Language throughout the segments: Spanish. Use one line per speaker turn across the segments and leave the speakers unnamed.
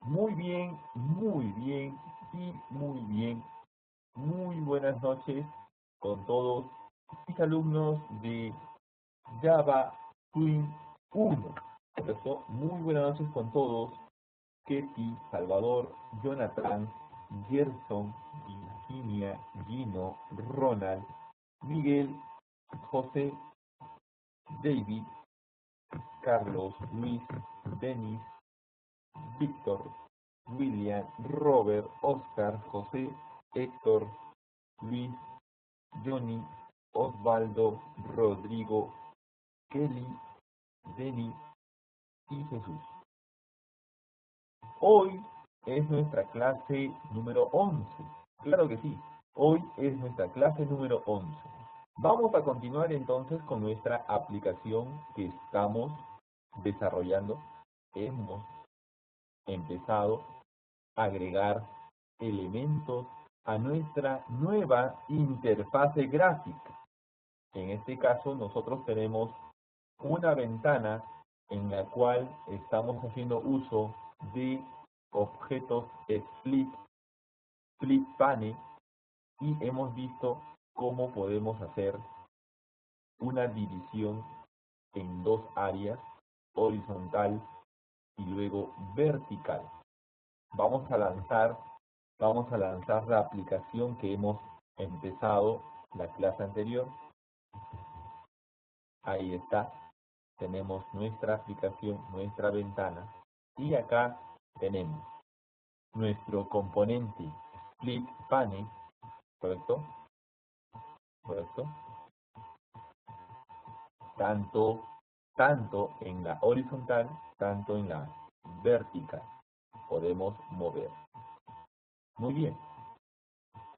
Muy bien, muy bien y muy bien. Muy buenas noches con todos mis alumnos de Java Twin 1. Por eso, muy buenas noches con todos. Ketty, Salvador, Jonathan, Gerson, Virginia, Gino, Ronald, Miguel, José, David, Carlos, Luis, Denis, Víctor, William, Robert, Oscar, José, Héctor, Luis, Johnny, Osvaldo, Rodrigo, Kelly, Denny y Jesús. Hoy es nuestra clase número 11. Claro que sí, hoy es nuestra clase número 11. Vamos a continuar entonces con nuestra aplicación que estamos desarrollando. Hemos empezado a agregar elementos a nuestra nueva interfase gráfica. En este caso, nosotros tenemos una ventana en la cual estamos haciendo uso de objetos split pane, y hemos visto cómo podemos hacer una división en dos áreas, horizontal y luego vertical. Vamos a lanzar la aplicación que hemos empezado la clase anterior. Ahí está. Tenemos nuestra aplicación, nuestra ventana, y acá tenemos nuestro componente split pane, ¿correcto? ¿Correcto? Tanto en la horizontal, tanto en la vertical. Podemos mover. Muy bien.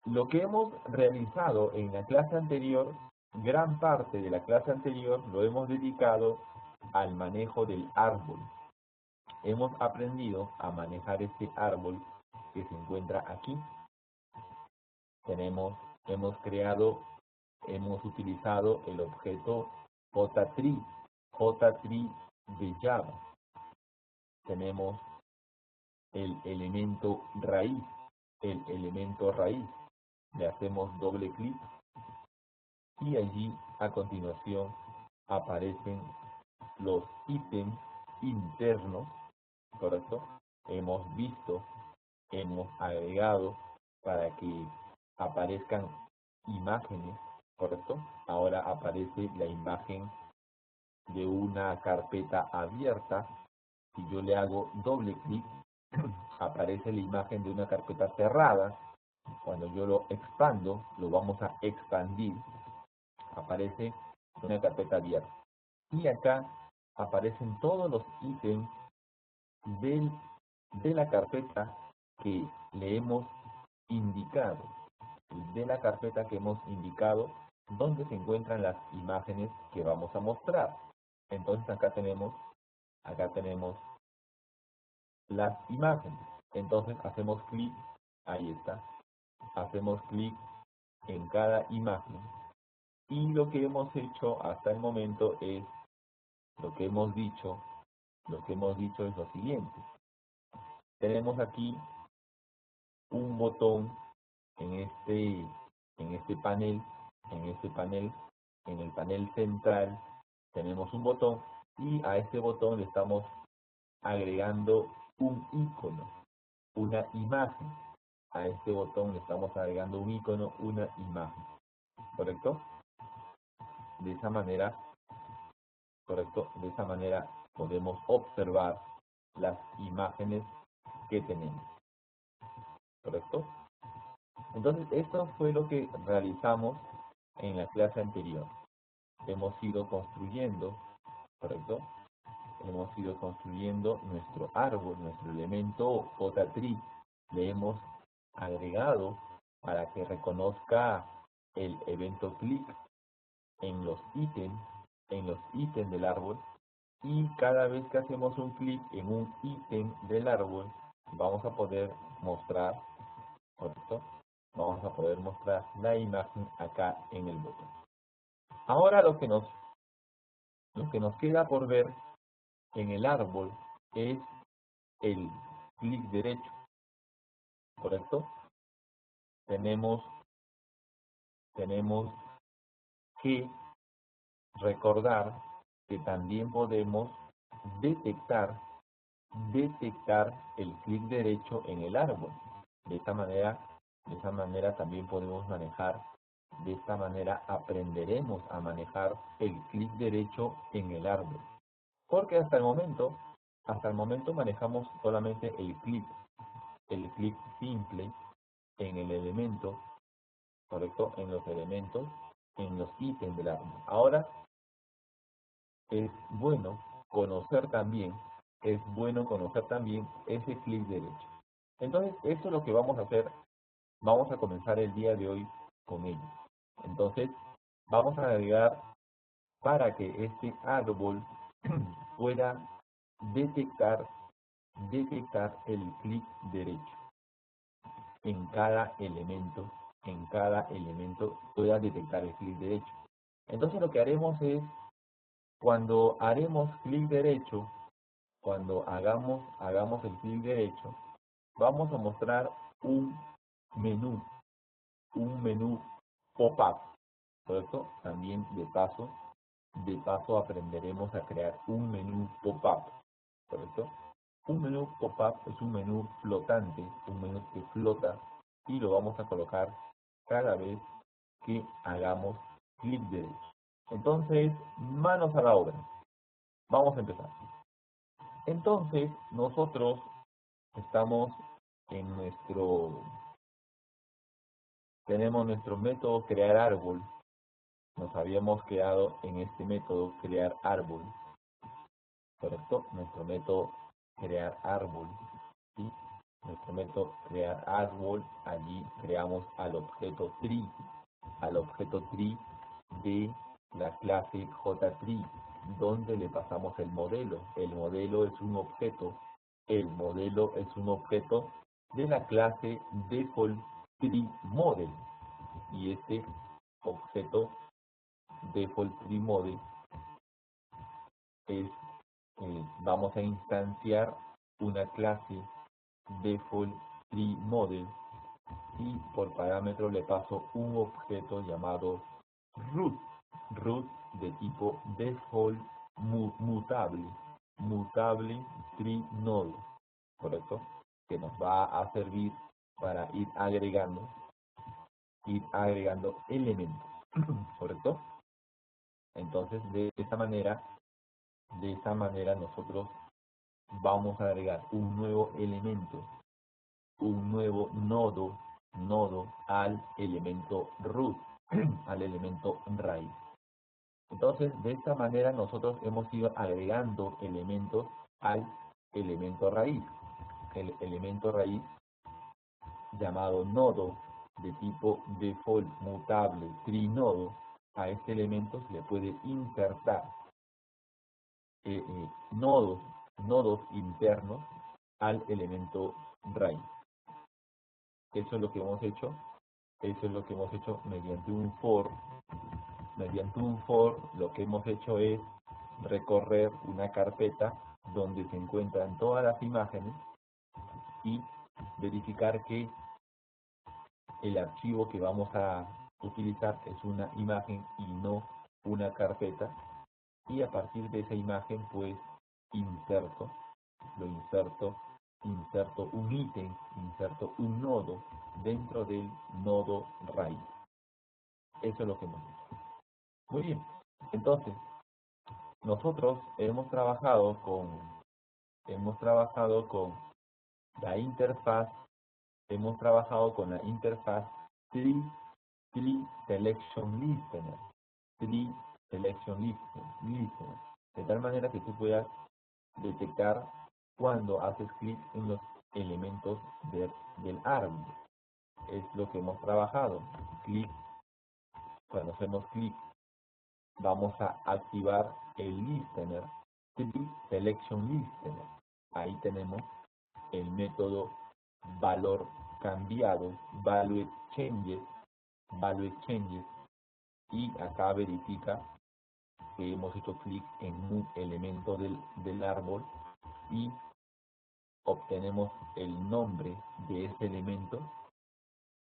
Lo que hemos realizado en la clase anterior, gran parte de la clase anterior lo hemos dedicado al manejo del árbol. Hemos aprendido a manejar este árbol que se encuentra aquí. Hemos creado, hemos utilizado el objeto J-Tree de Java. Tenemos el elemento raíz, le hacemos doble clic y allí a continuación aparecen los ítems internos, ¿correcto? Hemos agregado para que aparezcan imágenes, ¿correcto? Ahora aparece la imagen de una carpeta abierta. Si yo le hago doble clic, aparece la imagen de una carpeta cerrada. Cuando yo lo expando, lo vamos a expandir, aparece una carpeta abierta. Y acá aparecen todos los ítems del, de la carpeta que le hemos indicado, donde se encuentran las imágenes que vamos a mostrar. Entonces acá tenemos las imágenes. Entonces hacemos clic, ahí está, hacemos clic en cada imagen, y lo que hemos hecho hasta el momento es, lo que hemos dicho es lo siguiente. Tenemos aquí un botón en este panel, en el panel central tenemos un botón, y a este botón le estamos agregando un icono, una imagen. A este botón le estamos agregando un icono, una imagen, ¿correcto? De esa manera, ¿correcto? De esa manera podemos observar las imágenes que tenemos, ¿correcto? Entonces, esto fue lo que realizamos en la clase anterior. Hemos ido construyendo, ¿correcto? Hemos ido construyendo nuestro árbol, nuestro elemento J-Tree. Le hemos agregado para que reconozca el evento clic en los ítems del árbol, y cada vez que hacemos un clic en un ítem del árbol, vamos a poder mostrar, ¿correcto? Vamos a poder mostrar la imagen acá en el botón. Ahora lo que nos queda por ver en el árbol es el clic derecho, ¿correcto? Tenemos que recordar que también podemos detectar el clic derecho en el árbol. De esta manera también podemos manejar, de esta manera aprenderemos a manejar el clic derecho en el árbol. Porque hasta el momento manejamos solamente el clic simple en el elemento, ¿correcto? En los elementos, en los ítems del árbol. Ahora es bueno conocer también, ese clic derecho. Entonces, eso es lo que vamos a hacer. Vamos a comenzar el día de hoy con ello. Entonces, vamos a agregar para que este árbol pueda detectar el clic derecho en cada elemento, pueda detectar el clic derecho. Entonces lo que haremos es, cuando haremos clic derecho, cuando hagamos el clic derecho, vamos a mostrar un menú, pop-up, ¿correcto? También de paso aprenderemos a crear un menú pop-up, ¿correcto? Un menú pop-up es un menú flotante, un menú que flota, y lo vamos a colocar cada vez que hagamos clic derecho. Entonces, manos a la obra. Vamos a empezar. Entonces, nosotros estamos tenemos nuestro método crear árbol. Nos habíamos quedado en este método crear árbol, ¿correcto? Nuestro método crear árbol, ¿sí? Nuestro método crear árbol, allí creamos al objeto tree de la clase JTree, donde le pasamos el modelo. El modelo es un objeto de la clase DefaultTreeModel, y este objeto DefaultTreeModel es, vamos a instanciar una clase DefaultTreeModel, y por parámetro le paso un objeto llamado root de tipo default mutable tree node, ¿correcto? Que nos va a servir para ir agregando elementos, ¿correcto? Entonces de esta manera nosotros vamos a agregar un nuevo elemento, un nuevo nodo al elemento root, al elemento raíz. Entonces, de esta manera nosotros hemos ido agregando elementos al elemento raíz. El elemento raíz, llamado nodo de tipo default mutable trinodo, a este elemento se le puede insertar nodos internos al elemento raíz. Eso es lo que hemos hecho. Mediante un for. Lo que hemos hecho es recorrer una carpeta donde se encuentran todas las imágenes y verificar que el archivo que vamos a utilizar es una imagen y no una carpeta, y a partir de esa imagen pues inserto un ítem, inserto un nodo dentro del nodo raíz. Eso es lo que hemos hecho. Muy bien, entonces nosotros hemos trabajado con la interfaz, Tree Selection Listener, de tal manera que tú puedas detectar cuando haces clic en los elementos del árbol. Es lo que hemos trabajado. Cuando hacemos clic, vamos a activar el listener, Tree Selection Listener. Ahí tenemos el método valor cambiado, value changes, y acá verifica que hemos hecho clic en un elemento del árbol y obtenemos el nombre de ese elemento,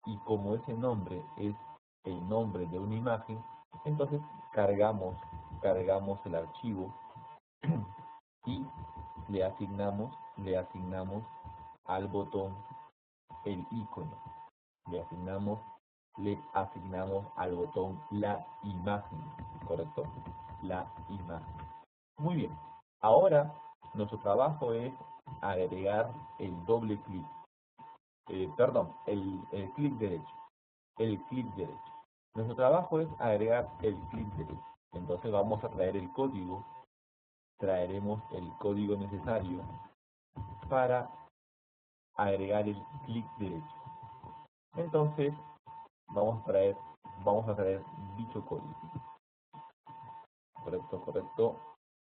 y como ese nombre es el nombre de una imagen, entonces cargamos el archivo y le asignamos al botón el icono, le asignamos al botón la imagen, ¿correcto? La imagen. Muy bien. Ahora nuestro trabajo es agregar el doble clic, el clic derecho, Nuestro trabajo es agregar el clic derecho. Entonces vamos a traer el código, traeremos el código necesario para agregar el clic derecho. Entonces vamos a traer dicho código. Correcto.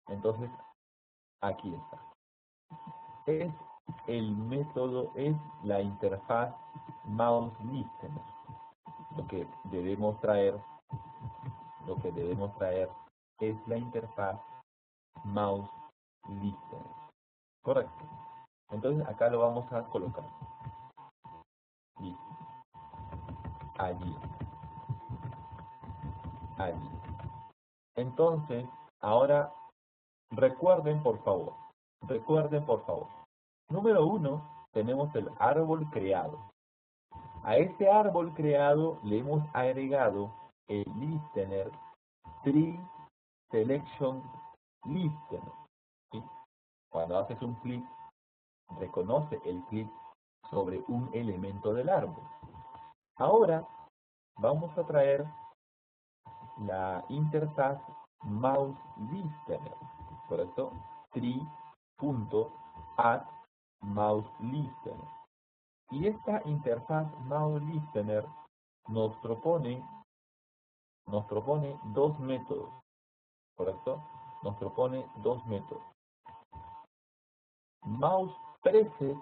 Entonces aquí está. Es la interfaz mouse listener. Lo que debemos traer es la interfaz mouse listener. Correcto. Entonces acá lo vamos a colocar. Listo. Allí. Entonces, ahora recuerden por favor. Número 1, tenemos el árbol creado. A este árbol creado le hemos agregado el listener Tree Selection Listener. ¿Sí? Cuando haces un clic, reconoce el clic sobre un elemento del árbol. Ahora vamos a traer la interfaz mouse listener, ¿correcto? Tree.add mouse listener. Y esta interfaz mouse listener nos propone dos métodos, ¿correcto? Nos propone dos métodos. Mouse preset,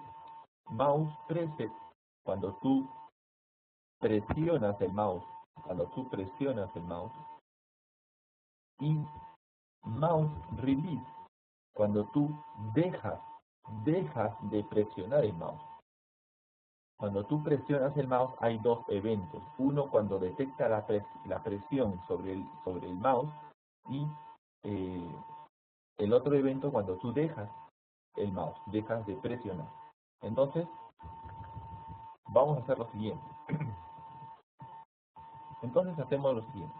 cuando tú presionas el mouse, y mouse release, cuando tú dejas de presionar el mouse. Cuando tú presionas el mouse hay dos eventos. Uno cuando detecta la presión sobre el mouse, y el otro evento cuando tú dejas el mouse, dejas de presionar. Entonces, vamos a hacer lo siguiente. Entonces hacemos lo siguiente.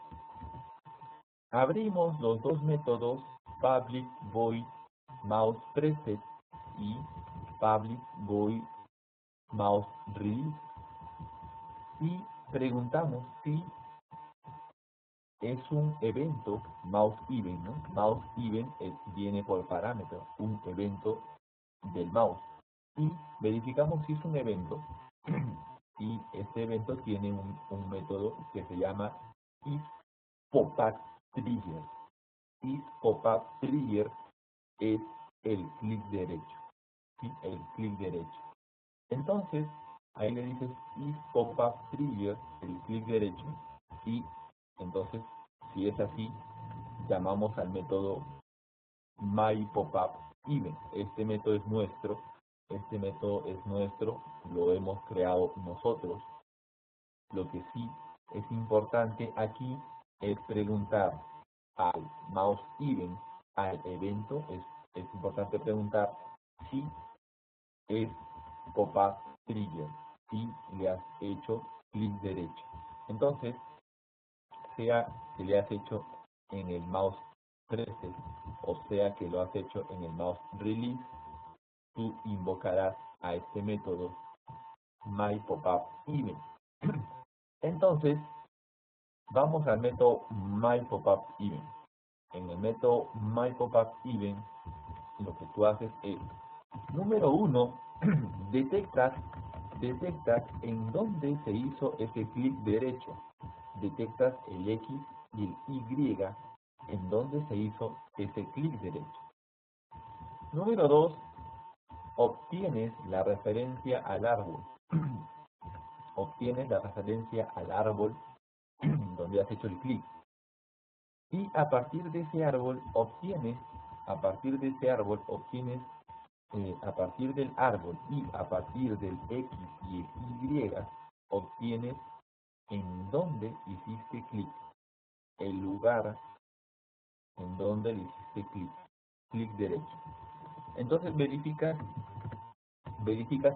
Abrimos los dos métodos public void mouse preset y public void mouse release y preguntamos si es un evento mouse event, ¿no? Mouse event viene por parámetro, un evento del mouse, y verificamos si es un evento y este evento tiene un método que se llama isPopUpTrigger. isPopUpTrigger es el clic derecho, ¿sí? El clic derecho. Entonces, ahí le dices isPopUpTrigger, el clic derecho, y entonces, si es así, llamamos al método myPopUpEvent. Este método es nuestro, lo hemos creado nosotros. Lo que sí es importante aquí es preguntar al mouse event, al evento, es importante preguntar si es pop-up trigger, si le has hecho clic derecho. Entonces, sea que le has hecho en el mouse preset o sea que lo has hecho en el mouse release, tú invocarás a este método myPopUpEvent. Entonces, vamos al método myPopUpEvent. En el método myPopUpEvent, lo que tú haces es, número 1, detectas en dónde se hizo ese clic derecho. Detectas el X y el Y en dónde se hizo ese clic derecho. Número 2, obtienes la referencia al árbol. Donde has hecho el clic. Y a partir de ese árbol obtienes a partir del árbol y a partir del X y el Y, obtienes en dónde hiciste clic, el lugar en donde le hiciste clic derecho. Entonces verificas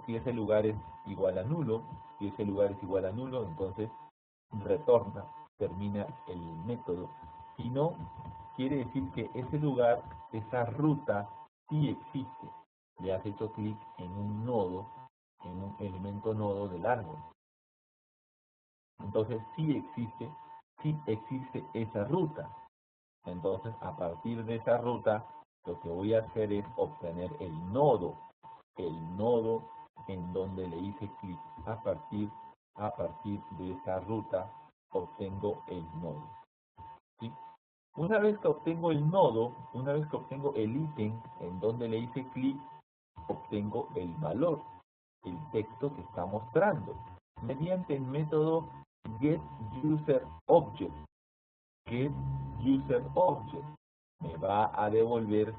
si ese lugar es igual a nulo. Si ese lugar es igual a nulo, entonces retorna, termina el método. Si no, quiere decir que ese lugar, esa ruta, sí existe. Le has hecho clic en un nodo, en un elemento nodo del árbol. Entonces sí existe esa ruta. Entonces, a partir de esa ruta, lo que voy a hacer es obtener el nodo en donde le hice clic. A partir de esa ruta, obtengo el nodo. ¿Sí? Una vez que obtengo el nodo, una vez que obtengo el ítem en donde le hice clic, obtengo el valor, el texto que está mostrando, mediante el método getUserObject. GetUserObject nos va a devolver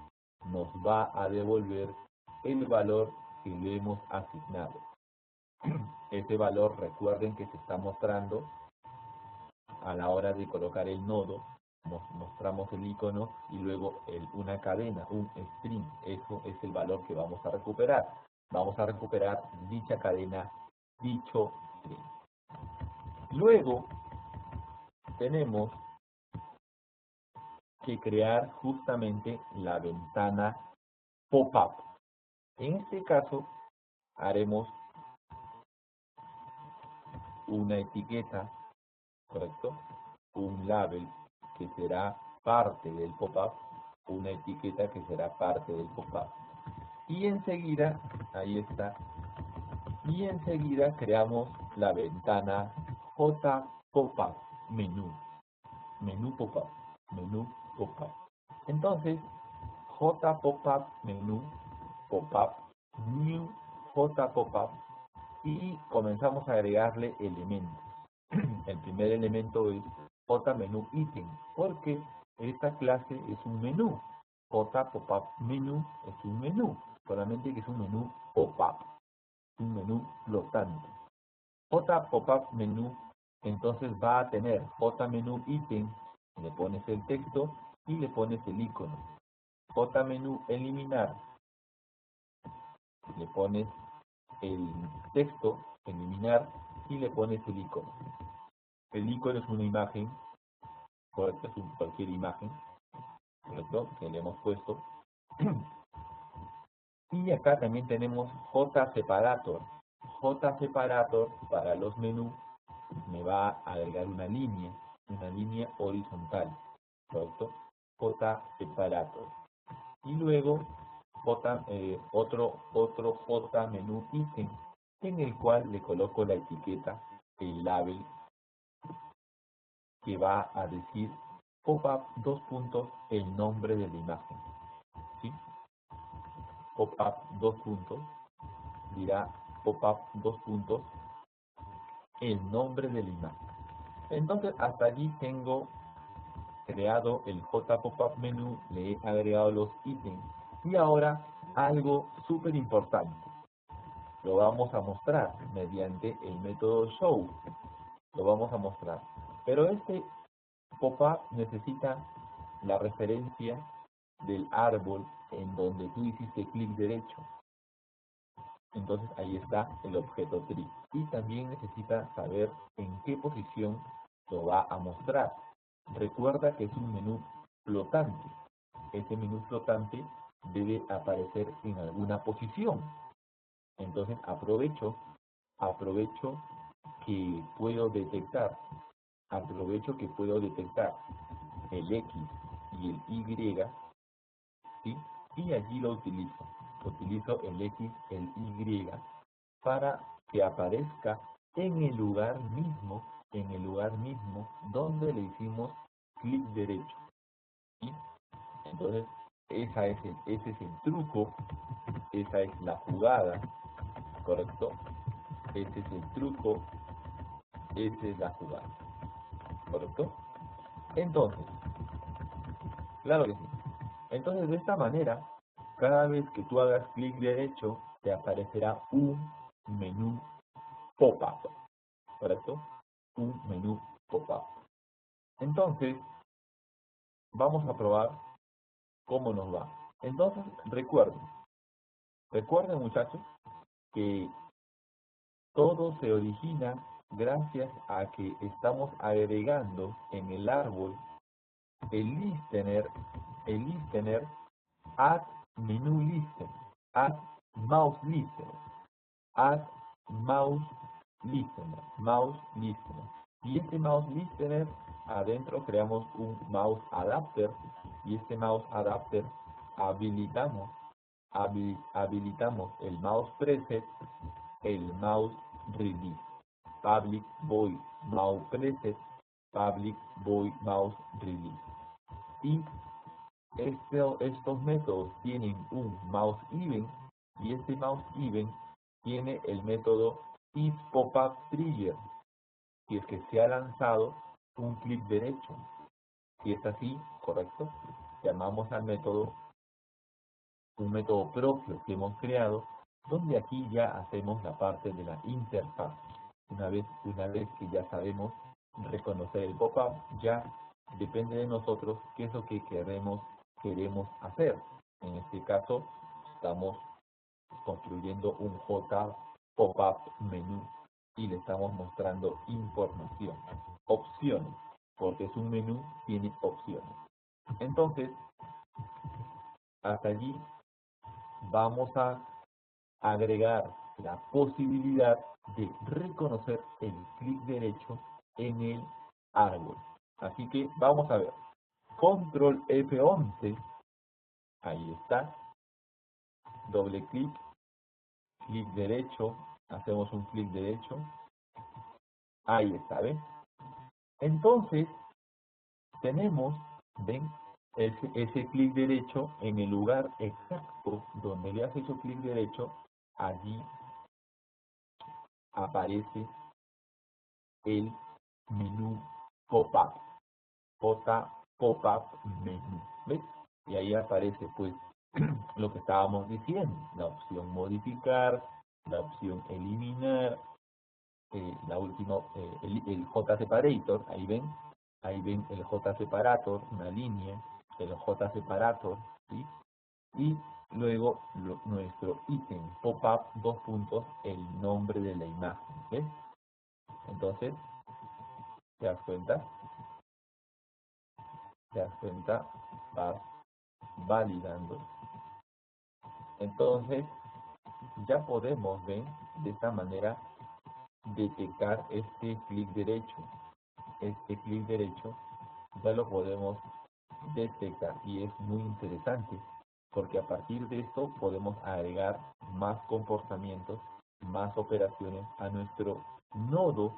el valor que le hemos asignado. Ese valor, recuerden que se está mostrando a la hora de colocar el nodo. Mostramos el icono y luego una cadena, un string. Eso es el valor que vamos a recuperar. Vamos a recuperar dicha cadena, dicho string. Luego tenemos que crear justamente la ventana pop-up. En este caso haremos una etiqueta, ¿correcto? Un label que será parte del pop-up, una etiqueta que será parte del pop-up. Y enseguida, ahí está, y enseguida creamos la ventana JPopUp menú, menú pop-up. Entonces, JPopUp menú, pop-up, new JPopUp, y comenzamos a agregarle elementos. El primer elemento es JMenuItem, porque esta clase es un menú. JPopUp menú es un menú, solamente que es un menú pop-up, un menú flotante. JPopUp menú entonces va a tener JMenuItem, le pones el texto y le pones el icono. JMenuEliminar, le pones el texto, eliminar, y le pones el icono. El icono es una imagen, correcto, es cualquier imagen, correcto, que le hemos puesto. Y acá también tenemos JSeparator. JSeparator para los menús me va a agregar una línea horizontal, correcto, JSeparator. Y luego otro JMenuItem, en el cual le coloco la etiqueta, el label, que va a decir pop-up el nombre de la imagen. ¿Sí? Pop-up dirá pop-up el nombre de la imagen. Entonces hasta allí tengo creado el JPopUp menú, le he agregado los ítems. Y ahora algo súper importante. Lo vamos a mostrar mediante el método show. Lo vamos a mostrar. Pero este pop-up necesita la referencia del árbol en donde tú hiciste clic derecho. Entonces ahí está el objeto tree. Y también necesita saber en qué posición lo va a mostrar. Recuerda que es un menú flotante. Ese menú flotante debe aparecer en alguna posición. Entonces aprovecho que puedo detectar el X y el Y, ¿sí? Y allí lo utilizo el X, el Y, para que aparezca en el lugar mismo donde le hicimos clic derecho, ¿sí? Entonces ese es el truco, esa es la jugada, ¿correcto? Ese es el truco, esa es la jugada, ¿correcto? Entonces, claro que sí. Entonces, de esta manera Cada vez que tú hagas clic derecho, te aparecerá un menú pop-up, ¿correcto? Un menú pop-up. Entonces, vamos a probar cómo nos va. Entonces, recuerden muchachos, que todo se origina gracias a que estamos agregando en el árbol el listener add menu listener, add mouse listener, add mouse listener. Y este mouse listener, adentro creamos un mouse adapter, y este mouse adapter habilitamos el mouse preset, el mouse release, public void mouse preset, public void mouse release. Y estos métodos tienen un mouse event, y este mouse event tiene el método isPopUpTrigger, si es que se ha lanzado un clic derecho. Si es así, correcto, llamamos al método un método propio que hemos creado, donde aquí ya hacemos la parte de la interfaz. Una vez que ya sabemos reconocer el pop-up, ya depende de nosotros qué es lo que queremos hacer. En este caso, estamos construyendo un J pop-up menú y le estamos mostrando información, opciones, porque es un menú, tiene opciones. Entonces, hasta allí vamos a agregar la posibilidad de reconocer el clic derecho en el árbol. Así que vamos a ver. Control F11, ahí está. Doble clic, clic derecho, hacemos un clic derecho. Ahí está, ¿ven? Entonces, tenemos, ¿ven? Ese clic derecho en el lugar exacto donde le has hecho clic derecho, allí aparece el menú pop-up, pop-up menú, ¿ves? Y ahí aparece pues lo que estábamos diciendo, la opción modificar, la opción eliminar, la última, el J-separator, ahí ven el J-separator, una línea, el J-separator, ¿sí? Y luego nuestro ítem pop-up, dos puntos, el nombre de la imagen, ¿ves? Entonces, ¿te das cuenta? ¿Te das cuenta? Vas validando. Entonces, ya podemos ver de esta manera detectar este clic derecho. Este clic derecho ya lo podemos detectar y es muy interesante porque a partir de esto podemos agregar más comportamientos, más operaciones a nuestro nodo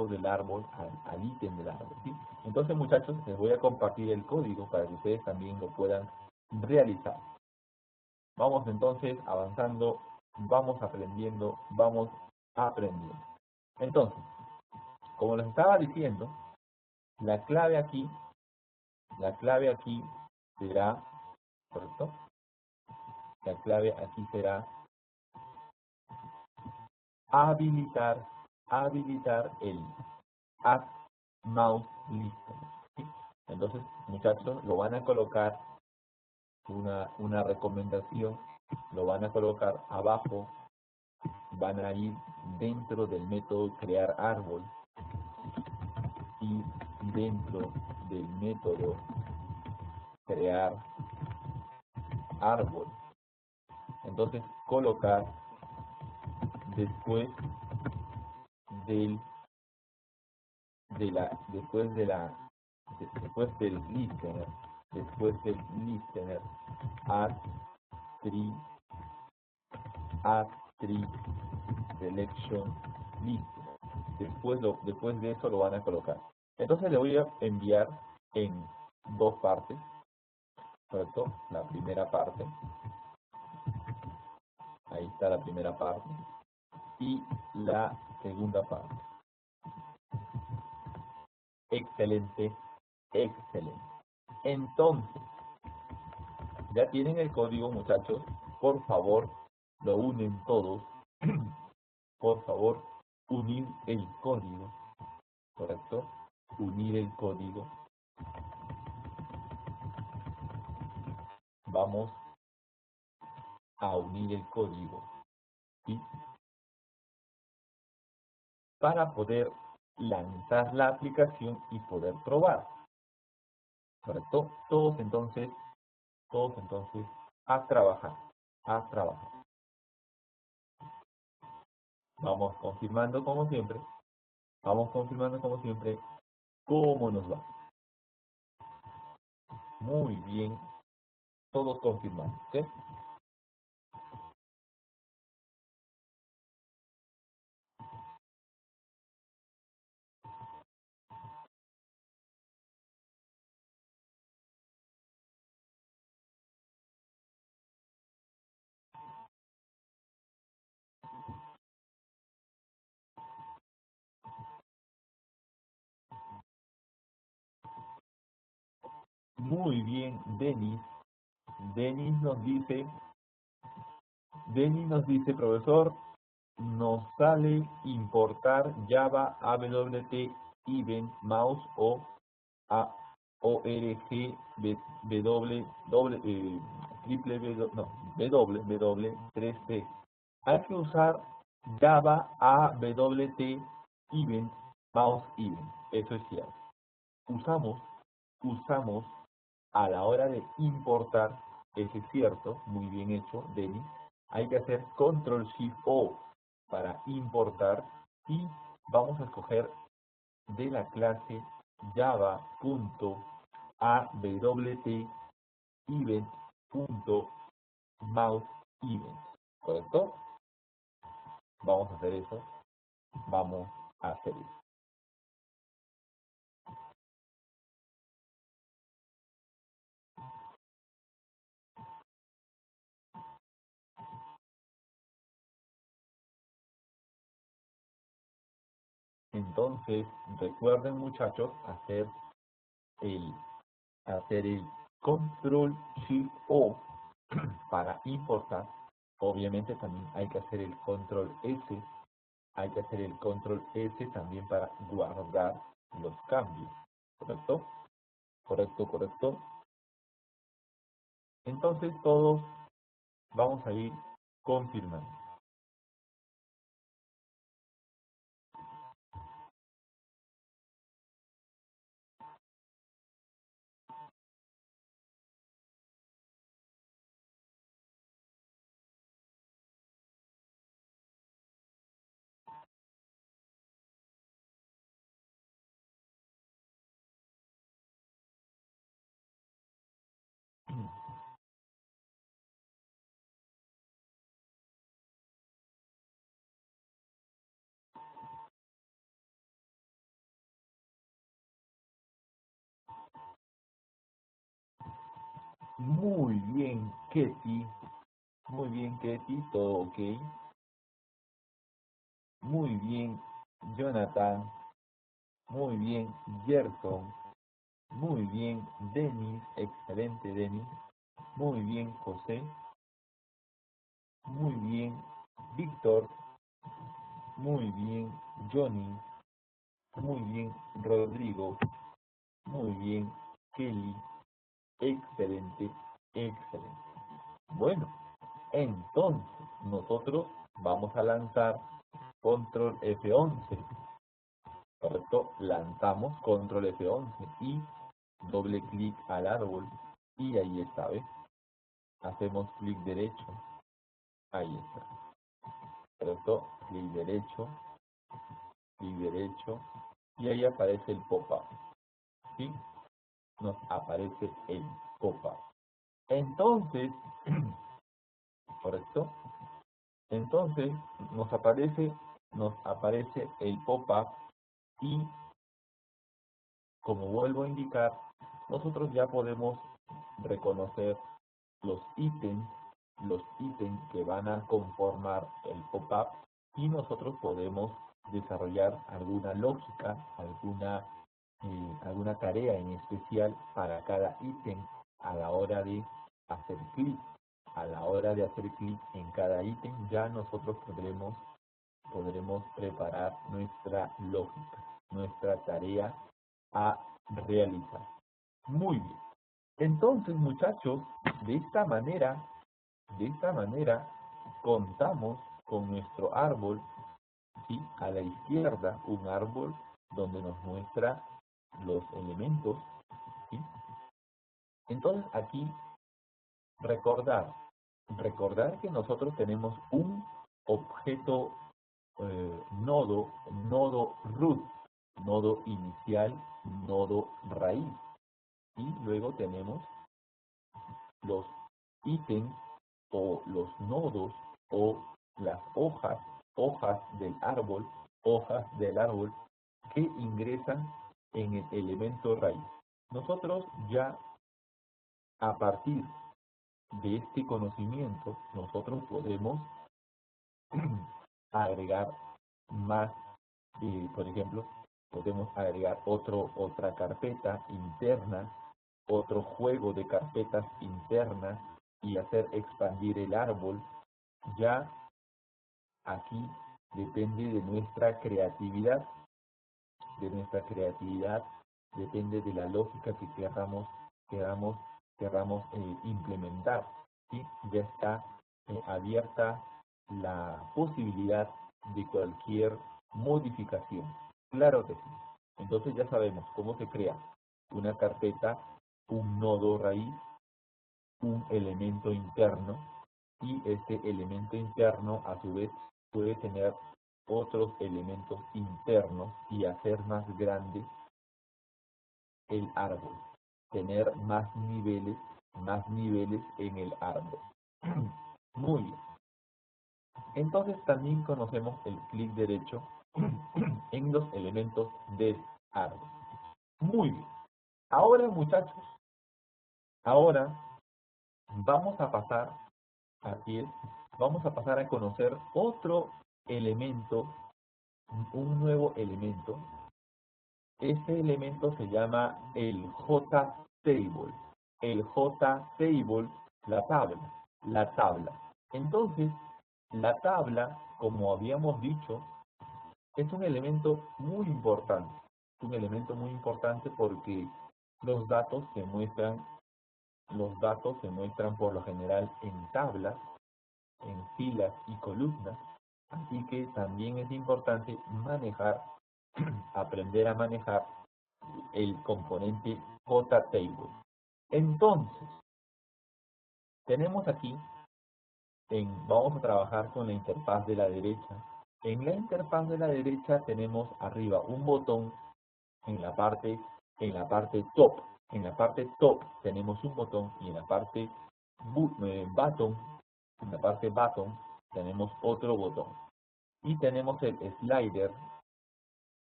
del árbol, al ítem del árbol, ¿sí? Entonces muchachos, les voy a compartir el código para que ustedes también lo puedan realizar. Vamos entonces avanzando, vamos aprendiendo. Entonces, como les estaba diciendo, la clave aquí será, ¿correcto? La clave aquí será habilitar el Add Mouse Listener, ¿sí? Entonces, muchachos, lo van a colocar, una recomendación, lo van a colocar abajo, van a ir dentro del método crear árbol y dentro del método crear árbol. Entonces, colocar después del listener add tree selection listener. Después de eso lo van a colocar. Entonces le voy a enviar en dos partes, ¿correcto? La primera parte, ahí está la primera parte, y la segunda parte. Excelente, excelente. Entonces, Ya tienen el código, muchachos. Por favor, lo unen todos. Por favor, unir el código. ¿Correcto? Unir el código. Vamos a unir el código. ¿Sí? Para poder lanzar la aplicación y poder probar. ¿Correcto? Todos entonces, a trabajar. A trabajar. Vamos confirmando como siempre. Vamos confirmando como siempre cómo nos va. Muy bien. Todos confirmando. ¿Sí? Muy bien, Denis. Denis nos dice, profesor, nos sale importar Java AWT Event Mouse o a org ww 3D. Hay que usar Java AWT Event Mouse Event. Eso es cierto. Usamos a la hora de importar, eso es cierto, muy bien hecho, Denis. Hay que hacer Control Shift O para importar y vamos a escoger de la clase java.awt.event.mouseEvent. ¿Correcto? Vamos a hacer eso. Vamos a hacer eso. Entonces, recuerden, muchachos, el, hacer el Control Shift O para importar. Obviamente también hay que hacer el Control S. Hay que hacer el Control S también para guardar los cambios. ¿Correcto? Correcto, correcto. Entonces todos vamos a ir confirmando. Muy bien, Ketty. Muy bien, Ketty. Todo ok. Muy bien, Jonathan. Muy bien, Gerson. Muy bien, Denis. Excelente, Denis. Muy bien, José. Muy bien, Víctor. Muy bien, Johnny. Muy bien, Rodrigo. Muy bien, Kelly. Excelente, excelente. Bueno, entonces nosotros vamos a lanzar control F11. ¿Correcto? Lanzamos control F11 y doble clic al árbol y ahí está, ¿ves? Hacemos clic derecho. Ahí está. ¿Correcto? Clic derecho y ahí aparece el pop-up. ¿Sí? Nos aparece el pop-up. Entonces, ¿correcto? Entonces nos aparece el pop-up y, como vuelvo a indicar, nosotros ya podemos reconocer los ítems que van a conformar el pop-up y nosotros podemos desarrollar alguna lógica, alguna tarea en especial para cada ítem a la hora de hacer clic. A la hora de hacer clic en cada ítem, ya nosotros podremos preparar nuestra lógica, nuestra tarea a realizar. Muy bien. Entonces, muchachos, de esta manera contamos con nuestro árbol, ¿sí? A la izquierda, un árbol donde nos muestra los elementos, ¿sí? Entonces, aquí recordar que nosotros tenemos un objeto nodo root, nodo inicial, nodo raíz. Y luego tenemos los ítems o los nodos o las hojas del árbol, que ingresan en el elemento raíz. Nosotros ya a partir de este conocimiento, nosotros podemos agregar más, por ejemplo, podemos agregar otra carpeta interna, otro juego de carpetas internas y hacer expandir el árbol. Ya aquí depende de nuestra creatividad, depende de la lógica que queramos implementar. ¿Sí? Ya está abierta la posibilidad de cualquier modificación. Claro que sí. Entonces ya sabemos cómo se crea una carpeta, un nodo raíz, un elemento interno, y este elemento interno a su vez puede tener otros elementos internos y hacer más grande el árbol, tener más niveles en el árbol. Muy bien. Entonces también conocemos el clic derecho en los elementos del árbol. Muy bien. Ahora, muchachos, vamos a pasar vamos a pasar a conocer otro elemento, un nuevo elemento. Este elemento se llama el J-Table. El J-Table, la tabla. Entonces, la tabla, como habíamos dicho, es un elemento muy importante. Es un elemento muy importante porque los datos se muestran por lo general en tablas, en filas y columnas. Así que también es importante aprender a manejar el componente J-Table. Entonces, tenemos aquí, vamos a trabajar con la interfaz de la derecha. En la interfaz de la derecha tenemos arriba un botón en la parte top. En la parte top tenemos un botón y en la parte bottom tenemos otro botón. Y tenemos el slider,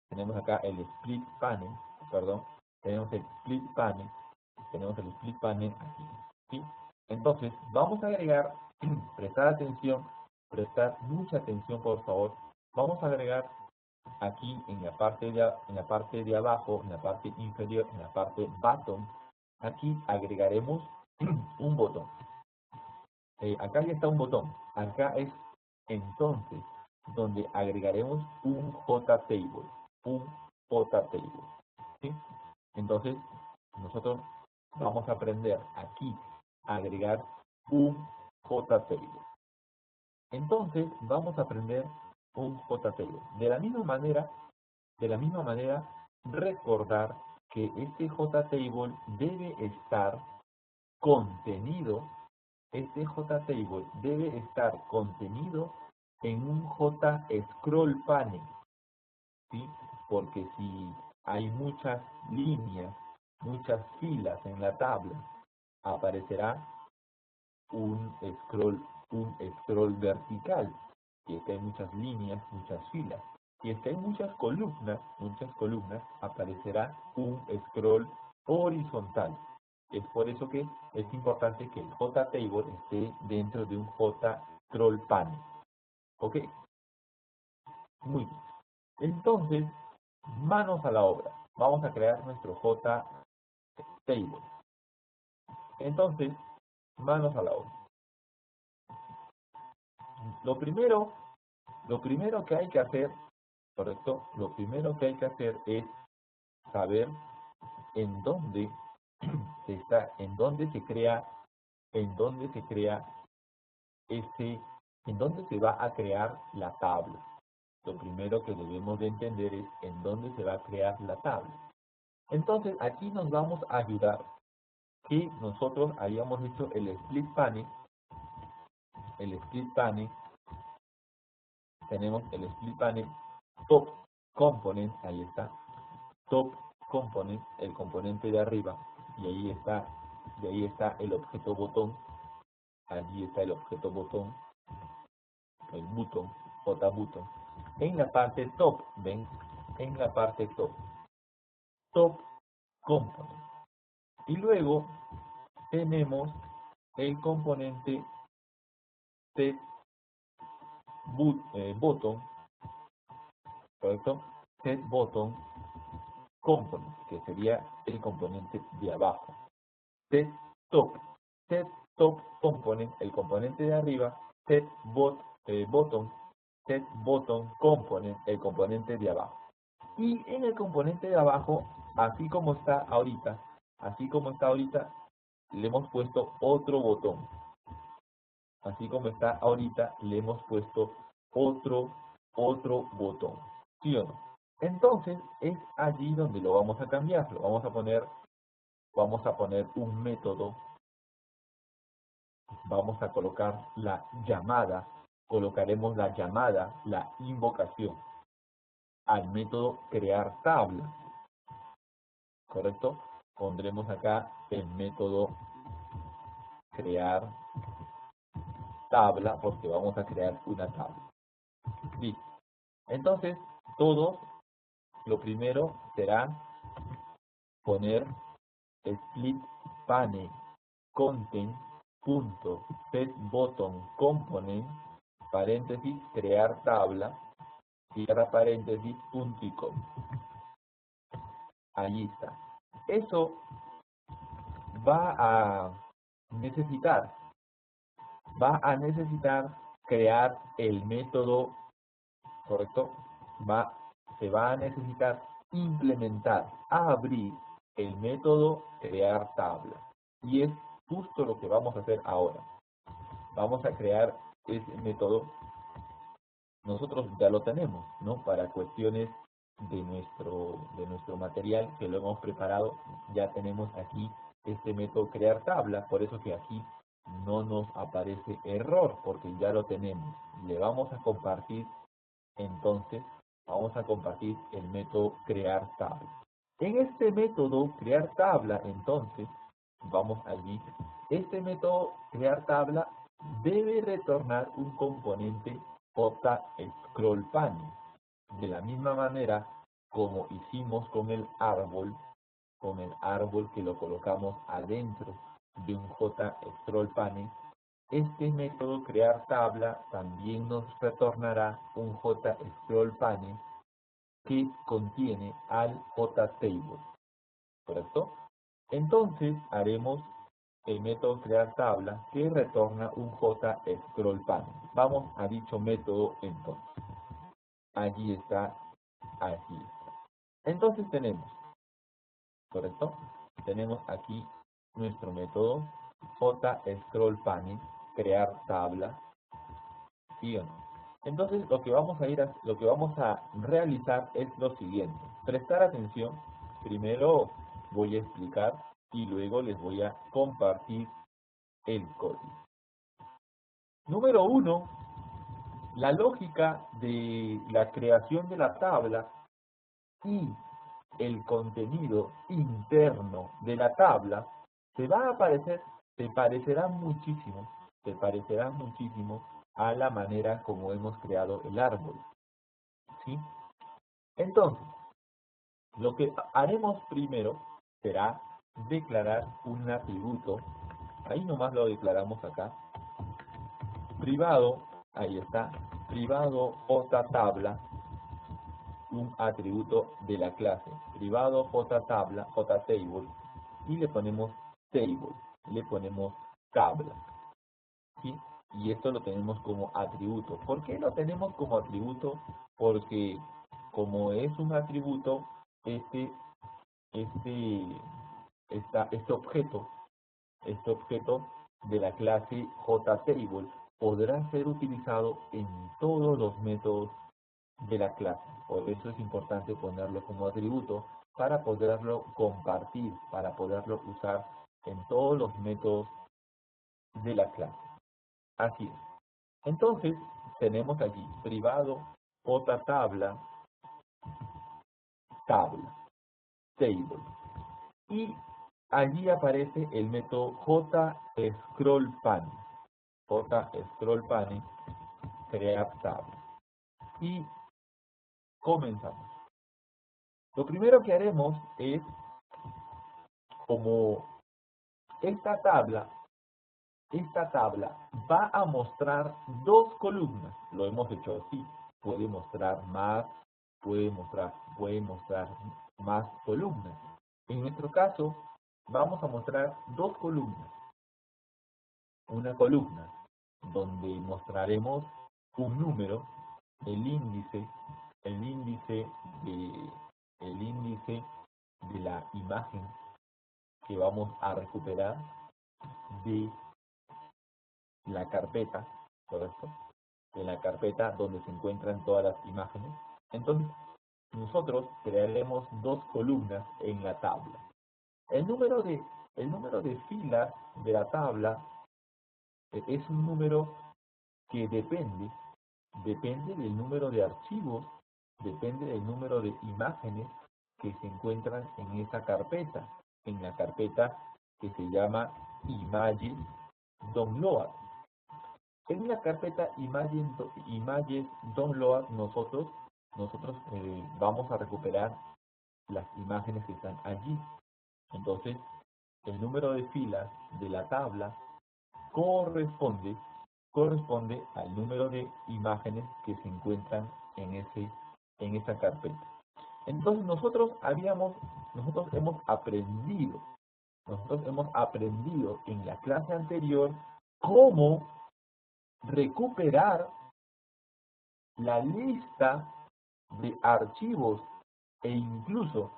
tenemos acá el split panel, tenemos el split panel aquí, ¿sí? Entonces, vamos a agregar, prestar mucha atención por favor, vamos a agregar aquí en la parte de abajo, en la parte inferior, en la parte bottom, aquí agregaremos un botón. Acá ya está un botón, acá es entonces donde agregaremos un J-Table, ¿sí? Entonces, nosotros vamos a aprender aquí a agregar un J-Table. Entonces, vamos a aprender un J-Table. De la misma manera, recordar que este J-Table debe estar contenido, en un J-Scroll panel, ¿sí? Porque si hay muchas líneas, muchas filas en la tabla, aparecerá un scroll vertical. Si es que hay muchas líneas, muchas filas. Si es que hay muchas columnas, aparecerá un scroll horizontal. Es por eso que es importante que el J-Table esté dentro de un J-Scroll panel. ¿Ok? Muy bien. Entonces, manos a la obra. Vamos a crear nuestro J-Table. Entonces, manos a la obra. Lo primero que hay que hacer, ¿correcto? Lo primero que hay que hacer es saber en dónde en dónde se crea, en dónde se va a crear la tabla. Lo primero que debemos de entender es en dónde se va a crear la tabla. Entonces, aquí nos vamos a ayudar que nosotros habíamos hecho el split panel. Tenemos el split panel top component, ahí está, top component, el componente de arriba, y ahí está el objeto botón, allí está el objeto botón, el button, JButton, en la parte top, ven, en la parte top component. Y luego tenemos el componente set button, ¿correcto? Set button component, que sería el componente de abajo. Set top component, el componente de arriba. Set button component, el componente de abajo. Y en el componente de abajo, así como está ahorita, le hemos puesto otro botón. Así como está ahorita, le hemos puesto otro botón. ¿Sí o no? Entonces, es allí donde lo vamos a cambiar. Vamos a poner un método. Vamos a colocar la llamada. Colocaremos la llamada, la invocación al método crear tabla. ¿Correcto? Pondremos acá el método crear tabla porque vamos a crear una tabla. Listo. Entonces, todos, lo primero será poner split pane content punto set button component paréntesis crear tabla cierra paréntesis punto y coma. Allí está. Eso va a necesitar crear el método, ¿correcto? Se va a necesitar implementar, abrir el método crear tabla. Y es justo lo que vamos a hacer ahora. Vamos a crear ese método. Nosotros ya lo tenemos, ¿no? Para cuestiones de nuestro material que lo hemos preparado, ya tenemos aquí este método crear tabla, por eso que aquí no nos aparece error, porque ya lo tenemos. Le vamos a compartir, entonces, vamos a compartir el método crear tabla. En este método crear tabla, entonces, vamos allí, este método crear tabla debe retornar un componente JScrollPanel. De la misma manera como hicimos con el árbol que lo colocamos adentro de un JScrollPanel, este método crear tabla también nos retornará un JScrollPanel que contiene al JTable, ¿correcto? Entonces haremos el método crear tabla que retorna un JScrollPanel. Vamos a dicho método entonces. Allí está, aquí está. Entonces tenemos, ¿correcto? Tenemos aquí nuestro método JScrollPanel, crear tabla, ¿sí o no? Entonces lo que vamos a realizar es lo siguiente. Prestar atención. Primero voy a explicar y luego les voy a compartir el código. Número 1. La lógica de la creación de la tabla y el contenido interno de la tabla se parecerá muchísimo a la manera como hemos creado el árbol, ¿sí? Entonces, lo que haremos primero será declarar un atributo, ahí nomás lo declaramos acá, privado, ahí está, privado JTabla, un atributo de la clase, privado JTabla, JTable, y le ponemos table, le ponemos tabla, ¿sí? Y esto lo tenemos como atributo. ¿Por qué lo tenemos como atributo? Porque como es un atributo, este, este, este objeto de la clase JTable podrá ser utilizado en todos los métodos de la clase. Por eso es importante ponerlo como atributo para poderlo compartir, para poderlo usar en todos los métodos de la clase. Así es. Entonces, tenemos aquí privado JTabla, tabla, table. Y allí aparece el método JScrollPane. JScrollPane, crear tabla. Y comenzamos. Lo primero que haremos es, como esta tabla va a mostrar dos columnas. Lo hemos hecho así. Puede mostrar más, puede mostrar más columnas. En nuestro caso, vamos a mostrar dos columnas. Una columna donde mostraremos un número, el índice, el índice de, el índice de la imagen que vamos a recuperar de la carpeta, ¿correcto? De la carpeta donde se encuentran todas las imágenes. Entonces, nosotros crearemos dos columnas en la tabla. El número de filas de la tabla es un número que depende del número de archivos, depende del número de imágenes que se encuentran en esa carpeta, en la carpeta que se llama Images Download. En la carpeta Images Download nosotros vamos a recuperar las imágenes que están allí. Entonces, el número de filas de la tabla corresponde al número de imágenes que se encuentran en esa carpeta. Entonces nosotros hemos aprendido en la clase anterior cómo recuperar la lista de archivos e incluso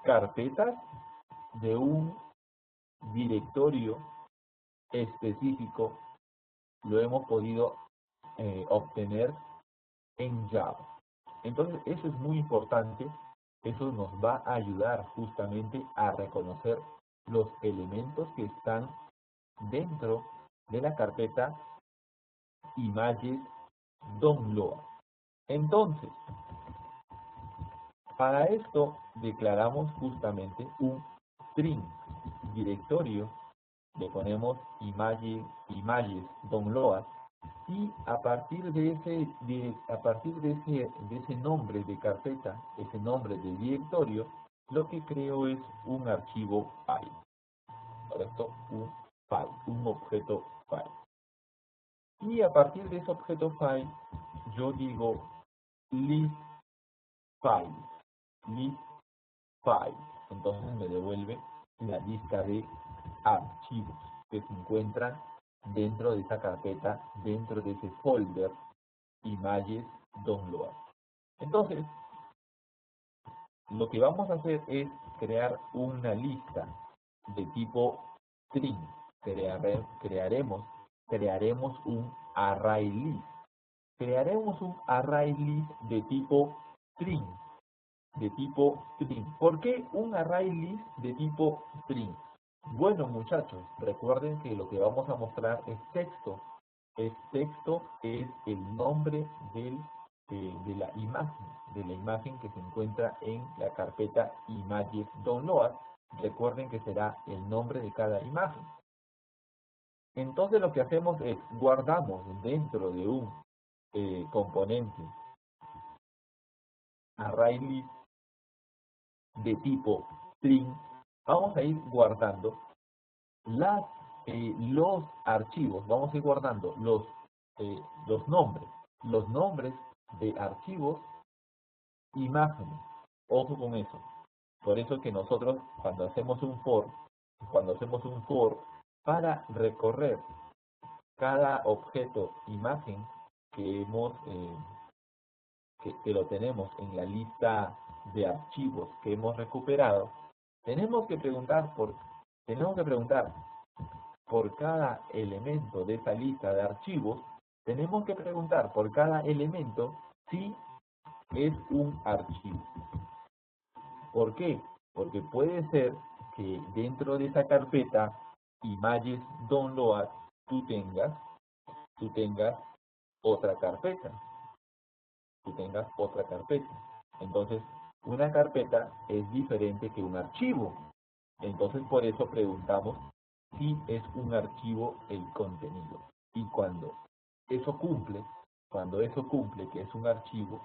carpetas de un directorio específico. Lo hemos podido obtener en Java. Entonces, eso es muy importante. Eso nos va a ayudar justamente a reconocer los elementos que están dentro de la carpeta Images Download. Entonces, para esto declaramos justamente un string directorio, le ponemos images download, y a partir de ese nombre de carpeta, ese nombre de directorio, lo que creo es un archivo file, ¿correcto? Un file, un objeto file. Y a partir de ese objeto file, yo digo list file, list file. Entonces me devuelve la lista de archivos que se encuentran dentro de esa carpeta, dentro de ese folder Images Download. Entonces, lo que vamos a hacer es crear una lista de tipo string. Crearemos un array list. Crearemos un array list de tipo string. ¿Por qué un array list de tipo string? Bueno, muchachos, recuerden que lo que vamos a mostrar es texto. Es el nombre de la imagen que se encuentra en la carpeta Images Download. Recuerden que será el nombre de cada imagen. Entonces lo que hacemos es guardamos dentro de un componente ArrayList de tipo string, vamos a ir guardando los archivos, vamos a ir guardando los nombres de archivos, imágenes. Ojo con eso. Por eso que nosotros cuando hacemos un for para recorrer cada objeto imagen que que lo tenemos en la lista de archivos que hemos recuperado, tenemos que preguntar por cada elemento de esa lista de archivos, tenemos que preguntar por cada elemento si es un archivo. ¿Por qué? Porque puede ser que dentro de esa carpeta Images Download tú tengas otra carpeta. Entonces, una carpeta es diferente que un archivo. Entonces, por eso preguntamos si es un archivo el contenido. Y cuando eso cumple que es un archivo,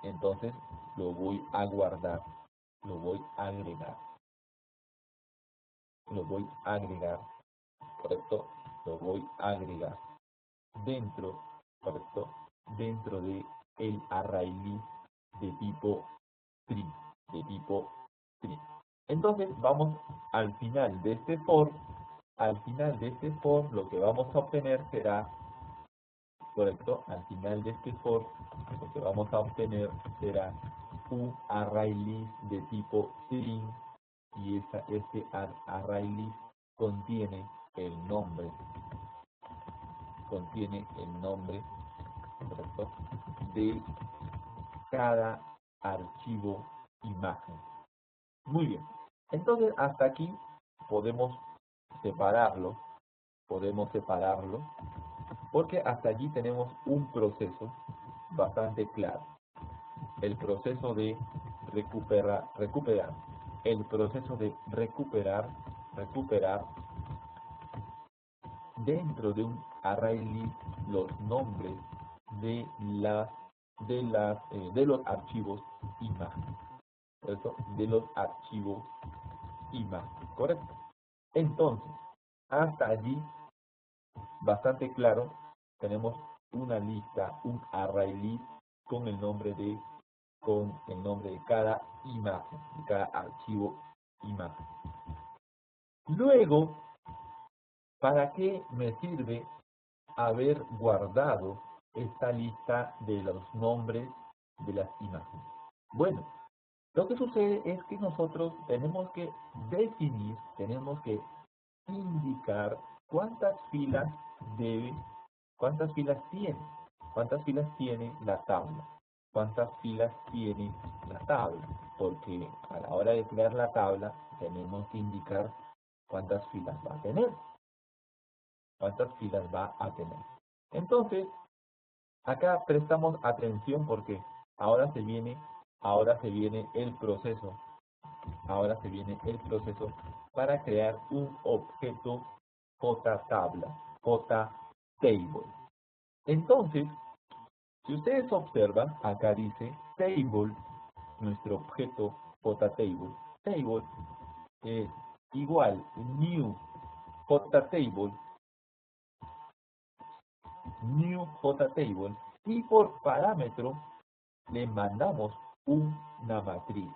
entonces lo voy a guardar, lo voy a agregar, ¿correcto? Lo voy a agregar dentro, ¿correcto? Dentro de el array list de tipo tree, Entonces vamos al final de este for, lo que vamos a obtener será, ¿correcto? Al final de este for, lo que vamos a obtener será un array list de tipo string, y este array list contiene el nombre, ¿correcto? De cada archivo imagen. Muy bien. Entonces, hasta aquí podemos separarlo, porque hasta allí tenemos un proceso bastante claro. El proceso de recuperar, el proceso de recuperar dentro de un array list los nombres de los archivos imagen. ¿Correcto? De los archivos imagen. ¿Correcto? Entonces, hasta allí, bastante claro, tenemos una lista, un array list con el nombre de cada imagen, de cada archivo imagen. Luego, ¿para qué me sirve haber guardado esta lista de los nombres de las imágenes? Bueno, lo que sucede es que nosotros tenemos que definir, tenemos que indicar cuántas filas tiene la tabla. Porque a la hora de crear la tabla tenemos que indicar cuántas filas va a tener. Entonces, acá prestamos atención porque ahora se viene el proceso. Para crear un objeto JTable. Entonces, si ustedes observan, acá dice table, nuestro objeto JTable, igual new JTable, y por parámetro le mandamos una matriz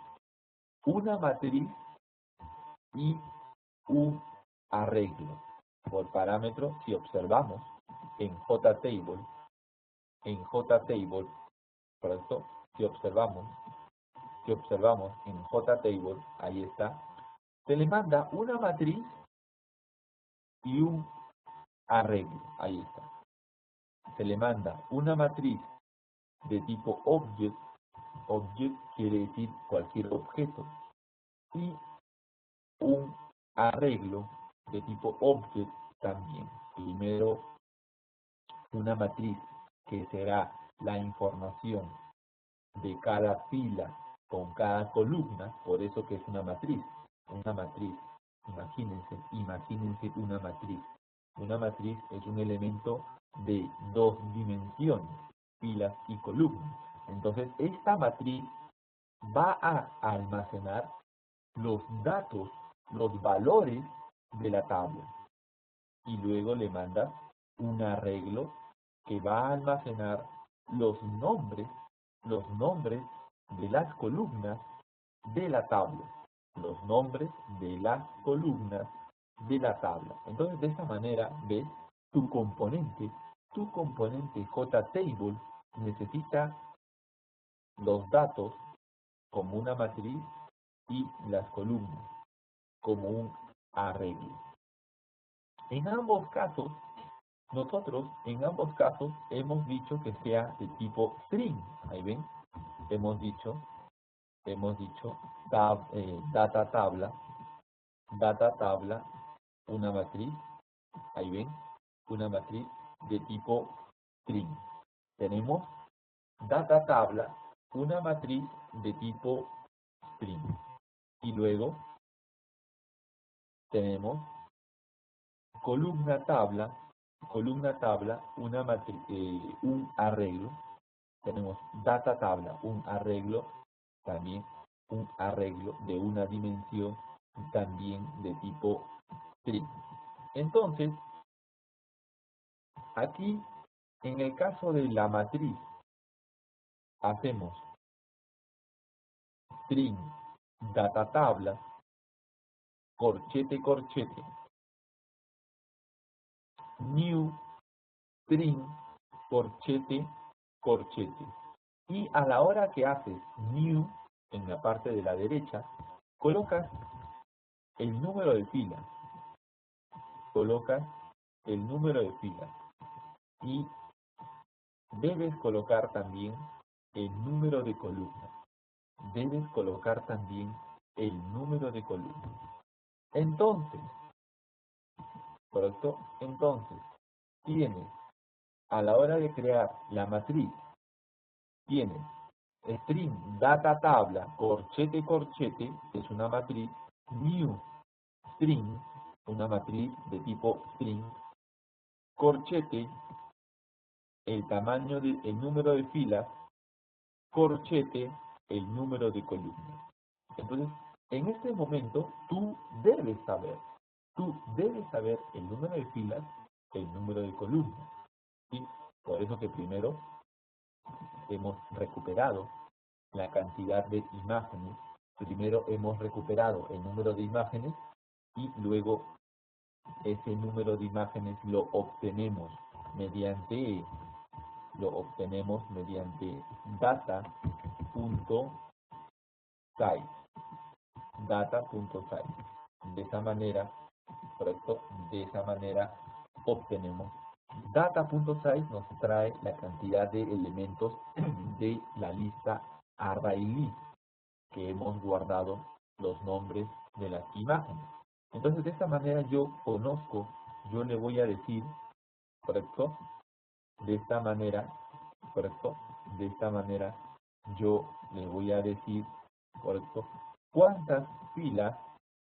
y un arreglo. Por parámetro, si observamos en JTable, ¿correcto? Si observamos en JTable, ahí está, se le manda una matriz y un arreglo, ahí está. Se le manda una matriz de tipo object quiere decir cualquier objeto, y un arreglo de tipo object también. Primero una matriz que será la información de cada fila con cada columna, por eso que es una matriz. Imagínense una matriz. Una matriz es un elemento de 2 dimensiones, filas y columnas. Entonces, esta matriz va a almacenar los datos, los valores de la tabla. Y luego le manda un arreglo que va a almacenar los nombres de las columnas de la tabla. de la tabla. Entonces, de esta manera, ves, tu componente JTable necesita los datos como una matriz y las columnas como un arreglo. En ambos casos, nosotros en ambos casos hemos dicho que sea de tipo string. Ahí ven, hemos dicho data tabla, una matriz, ahí ven, una matriz de tipo string. Tenemos data tabla, una matriz de tipo string. Y luego tenemos columna tabla, una matriz, un arreglo. Tenemos data tabla, un arreglo, también un arreglo de una dimensión, también de tipo string. Entonces, aquí, en el caso de la matriz, hacemos string, data tabla, corchete, corchete, new, string, corchete, corchete. Y a la hora que haces new, en la parte de la derecha, colocas el número de filas, colocas el número de filas y debes colocar también el número de columnas. Debes colocar también el número de columnas. Entonces, ¿correcto? Entonces, tienes, a la hora de crear la matriz, tienes string, data tabla, corchete, corchete, que es una matriz, new, string, una matriz de tipo string, corchete, el tamaño el número de filas, corchete, el número de columnas. Entonces, en este momento, tú debes saber el número de filas, el número de columnas. ¿Sí? Por eso que primero hemos recuperado la cantidad de imágenes. Primero hemos recuperado el número de imágenes y luego ese número de imágenes lo obtenemos mediante data.size. De esa manera, ¿correcto? De esa manera obtenemos data.size, nos trae la cantidad de elementos de la lista ArrayList que hemos guardado los nombres de las imágenes. Entonces, de esta manera yo le voy a decir, ¿correcto? De esta manera, ¿correcto? De esta manera yo le voy a decir, ¿correcto? ¿Cuántas filas,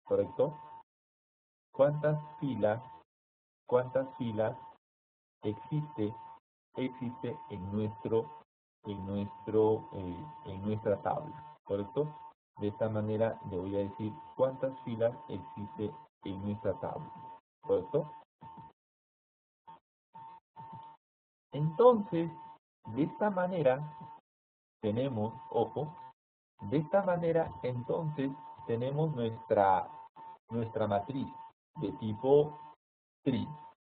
¿correcto? ¿Cuántas filas existe en nuestra tabla, ¿correcto? De esta manera le voy a decir cuántas filas existe en nuestra tabla, ¿correcto? Entonces, de esta manera tenemos, ojo, de esta manera entonces tenemos nuestra matriz de tipo string.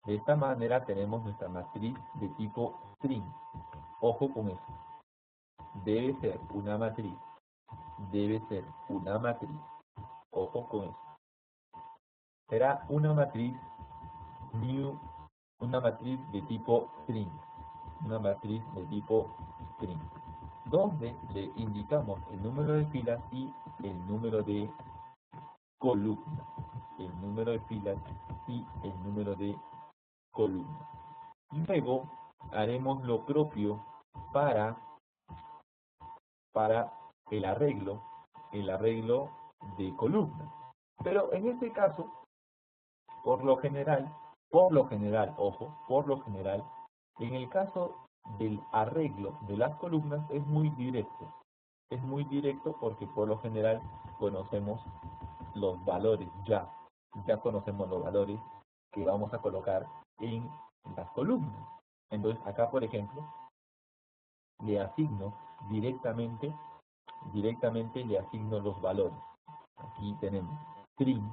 De esta manera tenemos nuestra matriz de tipo string. Ojo con eso. Debe ser una matriz. Ojo con eso. Será una matriz new, una matriz de tipo string. Una matriz de tipo string. Donde le indicamos el número de filas y el número de columnas. El número de filas y el número de columnas. Luego haremos lo propio para el arreglo de columnas. Pero en este caso, por lo general, ojo, por lo general, en el caso del arreglo de las columnas es muy directo. Es muy directo porque por lo general conocemos los valores ya conocemos los valores que vamos a colocar en las columnas. Entonces acá, por ejemplo, le asigno directamente le asigno los valores. Aquí tenemos string,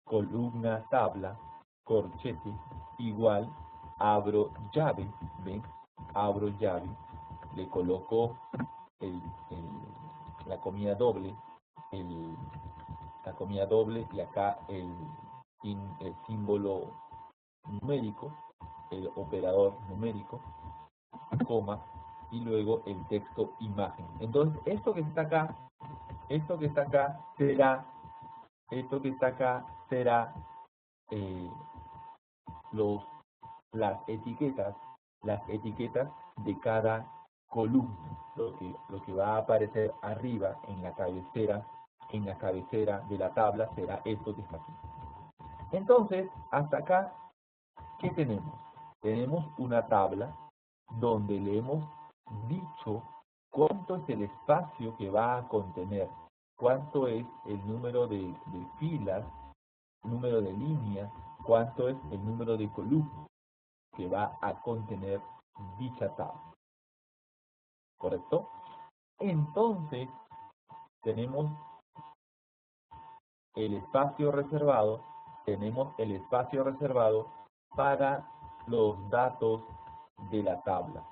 columna, tabla, corchete, igual, abro llave, ¿ven? Abro llave, le coloco la comida doble, el, la comida doble y acá el símbolo numérico, el operador numérico, coma, y luego el texto imagen. Entonces, esto que está acá será, esto que está acá será eh, los, las etiquetas de cada columna, lo que va a aparecer arriba en la cabecera de la tabla será esto que está aquí. Entonces, hasta acá, ¿qué tenemos? Tenemos una tabla donde le hemos dicho cuánto es el espacio que va a contener, cuánto es el número de filas, número de líneas, cuánto es el número de columnas que va a contener dicha tabla. ¿Correcto? Entonces, tenemos el espacio reservado, para los datos de la tabla,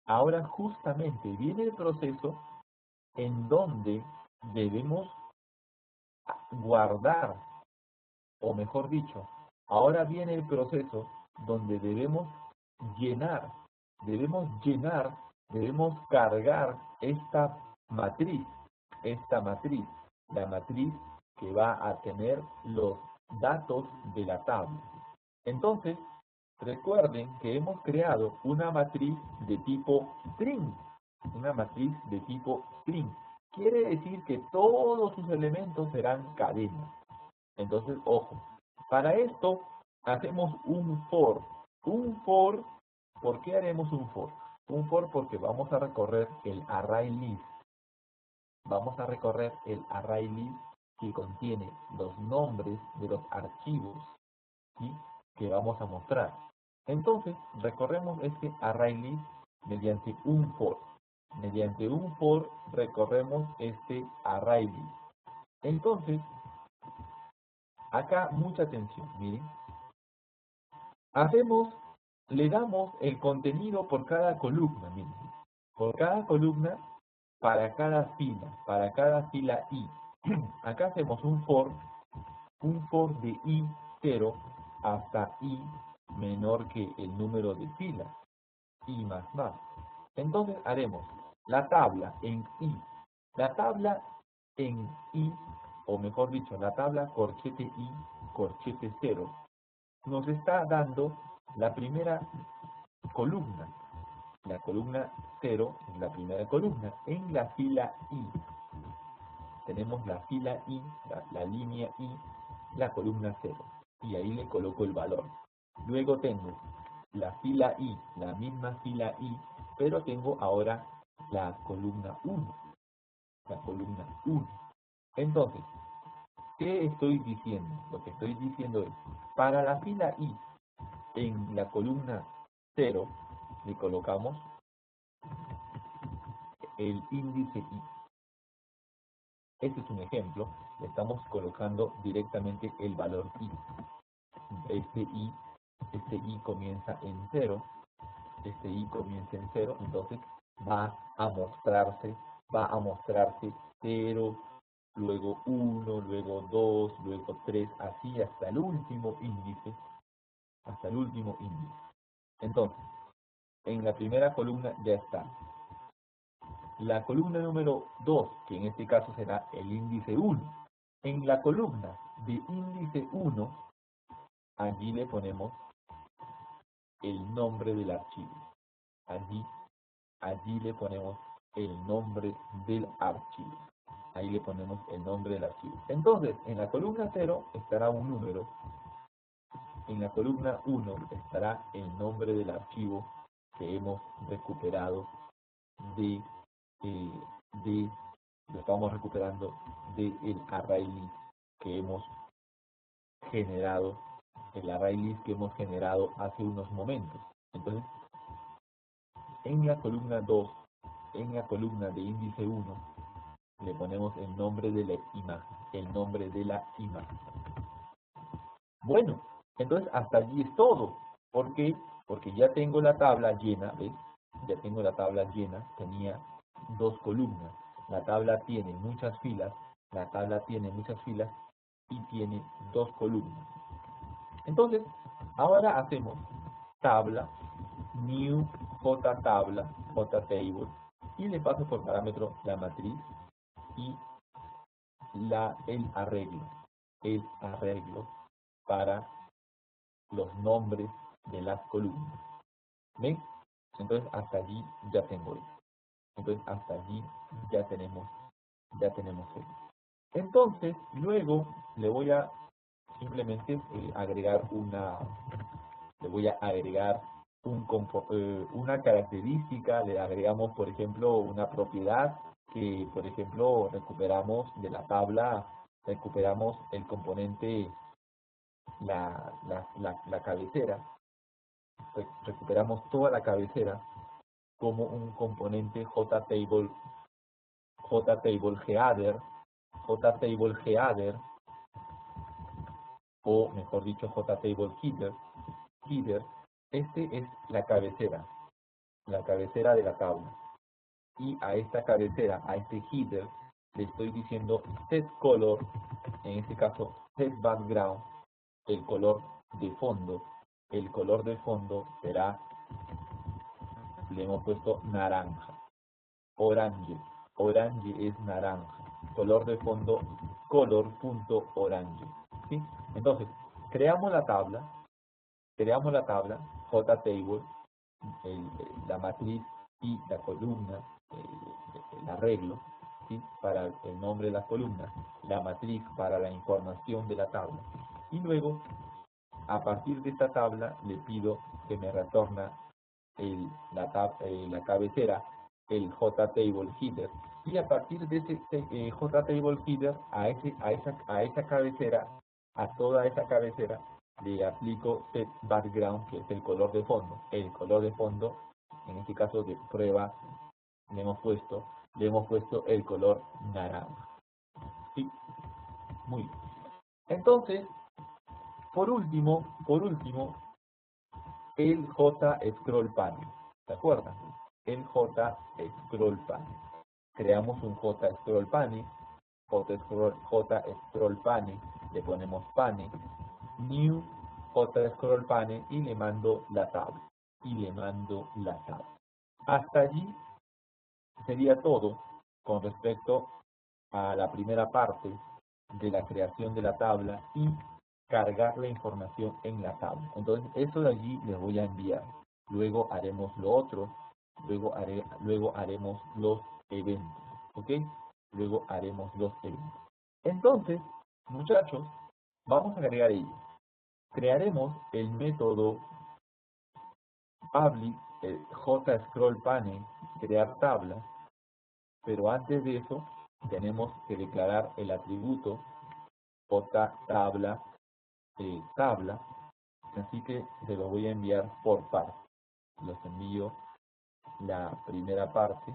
Ahora, justamente viene el proceso, en donde debemos guardar, o mejor dicho, ahora viene el proceso donde debemos llenar, debemos cargar esta matriz, la matriz que va a tener los datos de la tabla. Entonces, recuerden que hemos creado una matriz de tipo string, Quiere decir que todos sus elementos serán cadenas. Entonces, ojo, para esto hacemos un for. ¿Por qué haremos un for? Un for porque vamos a recorrer el array list. Que contiene los nombres de los archivos, ¿sí?, que vamos a mostrar. Entonces, recorremos este array list mediante un for. Recorremos este array list. Entonces, acá mucha atención, miren. Le damos el contenido por cada columna, miren. Por cada columna, para cada fila i. Acá hacemos un for de i0 hasta i menor que el número de filas, i más. Entonces haremos la tabla en i, o mejor dicho, la tabla corchete i, corchete 0, nos está dando la primera columna. La columna 0 es la primera columna. En la fila i tenemos la fila i, la línea i, la columna 0. Y ahí le coloco el valor. Luego tengo la fila i, la misma fila i, pero tengo ahora la columna 1. Entonces, ¿qué estoy diciendo? Lo que estoy diciendo es, para la fila i, en la columna 0, le colocamos el índice i. Este es un ejemplo, le estamos colocando directamente el valor i. Este i comienza en 0, entonces va a mostrarse 0, luego 1, luego 2, luego 3, así hasta el último índice. Entonces, en la primera columna ya está. La columna número 2, que en este caso será el índice 1. En la columna de índice 1, allí le ponemos el nombre del archivo. Allí le ponemos el nombre del archivo. Ahí le ponemos el nombre del archivo. Entonces, en la columna 0 estará un número. En la columna 1 estará el nombre del archivo que hemos recuperado lo estamos recuperando del array list que hemos generado, hace unos momentos. Entonces, en la columna 2, en la columna de índice 1, le ponemos el nombre de la imagen, el nombre de la imagen. Bueno, entonces hasta allí es todo. ¿Por qué? Porque ya tengo la tabla llena, ¿ves? Ya tengo la tabla llena, tenía 2 columnas. La tabla tiene muchas filas, la tabla tiene muchas filas y tiene 2 columnas. Entonces, ahora hacemos tabla, new jtabla, jtable, y le paso por parámetro la matriz y el arreglo para los nombres de las columnas. ¿Ven? Entonces hasta allí ya tengo esto. Entonces hasta allí ya tenemos esto. Entonces luego le voy a simplemente agregar una característica. Le agregamos, por ejemplo, una propiedad que, por ejemplo, recuperamos de la tabla, recuperamos el componente, la cabecera, recuperamos toda la cabecera como un componente jtable header, o mejor dicho jtable header. Este es la cabecera de la tabla, y a esta cabecera, a este header, le estoy diciendo set color, en este caso set background, el color de fondo. El color de fondo será, le hemos puesto naranja, orange es naranja, color de fondo color.orange, ¿sí? Entonces, creamos la tabla, jtable, la matriz y la columna, el arreglo, ¿sí? Para el nombre de la columna, la matriz para la información de la tabla, y luego a partir de esta tabla le pido que me retorna la cabecera, el jtable header, y a partir de ese jtable header, a esa cabecera, a toda esa cabecera, le aplico set background, que es el color de fondo. El color de fondo, en este caso de prueba, le hemos puesto el color naranja. ¿Sí? Muy bien. Entonces, por último, el J-Scroll Panel. ¿Se acuerdan? El J-Scroll Panel. Creamos un J-Scroll Panel. J-Scroll Panel. Le ponemos Panel. New J-Scroll Panel y le mando la tabla. Hasta allí sería todo con respecto a la primera parte de la creación de la tabla y cargar la información en la tabla. Entonces, eso de allí les voy a enviar. Luego haremos lo otro. Luego haremos los eventos. ¿Ok? Luego haremos los eventos. Entonces, muchachos, vamos a agregar ello. Crearemos el método public, JScrollPanel, crear tabla, pero antes de eso tenemos que declarar el atributo JTabla, tabla, así que se lo voy a enviar por parte. Los envío la primera parte.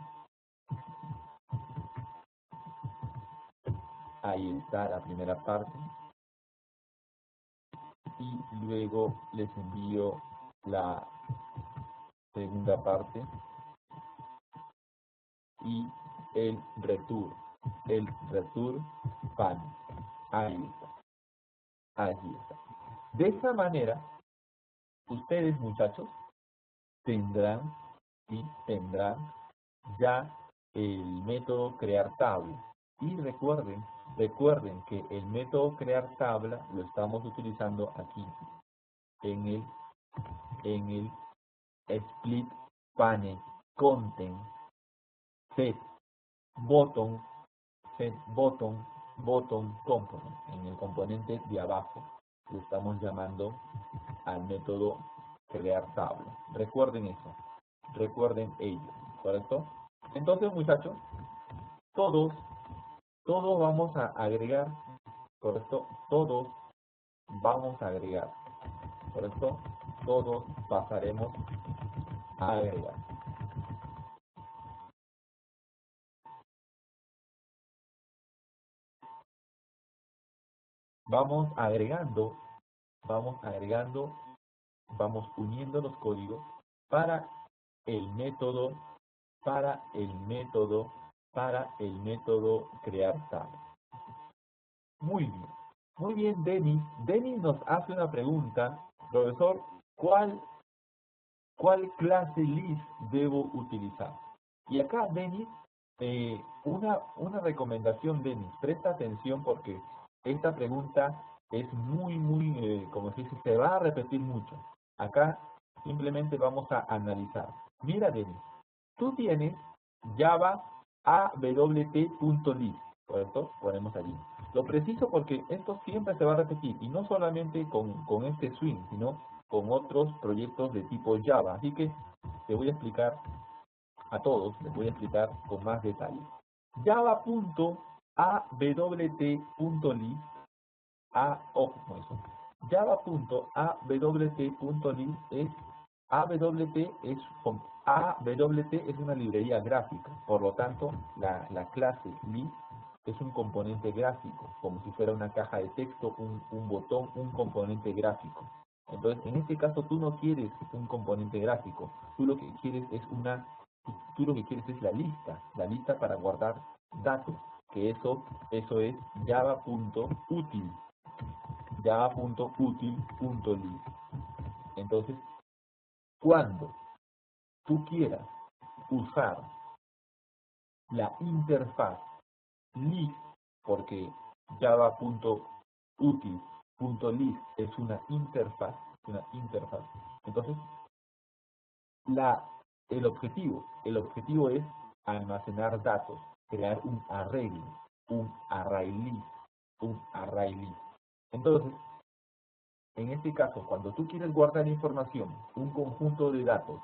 Ahí está la primera parte. Y luego les envío la segunda parte y el return panel. Ahí está. De esta manera, ustedes, muchachos, tendrán ya el método crear tabla. Y recuerden que el método crear tabla lo estamos utilizando aquí en el split panel content set button component. En el componente de abajo le estamos llamando al método crear tabla. Recuerden eso, recuerden ello, ¿correcto? Entonces, muchachos, todos vamos a agregar, ¿correcto? Todos vamos a agregar, ¿correcto? Todos pasaremos a agregar. vamos agregando, vamos uniendo los códigos para el método, para el método, para el método crear tabla. Muy bien, Denis. Denis nos hace una pregunta, profesor, ¿cuál clase list debo utilizar? Y acá, Denis, una recomendación, Denis, presta atención porque esta pregunta es muy, como se dice, se va a repetir mucho. Acá simplemente vamos a analizar. Mira, Denis, tú tienes Java awt.list, ¿correcto? Ponemos allí. Lo preciso porque esto siempre se va a repetir, y no solamente con este swing, sino con otros proyectos de tipo Java. Así que te voy a explicar a todos, les voy a explicar con más detalle. Java.awt.list, ojo con eso. Java.awt.list es AWT es una librería gráfica, por lo tanto, la clase list es un componente gráfico, como si fuera una caja de texto, un botón, un componente gráfico. Entonces, en este caso, tú no quieres un componente gráfico, tú lo que quieres es la lista para guardar datos, que eso es java.util, java.util.list. Entonces, cuando tú quieras usar la interfaz list, porque java.util.list es una interfaz, entonces el objetivo es almacenar datos, crear un array list. Entonces, en este caso, cuando tú quieres guardar información, un conjunto de datos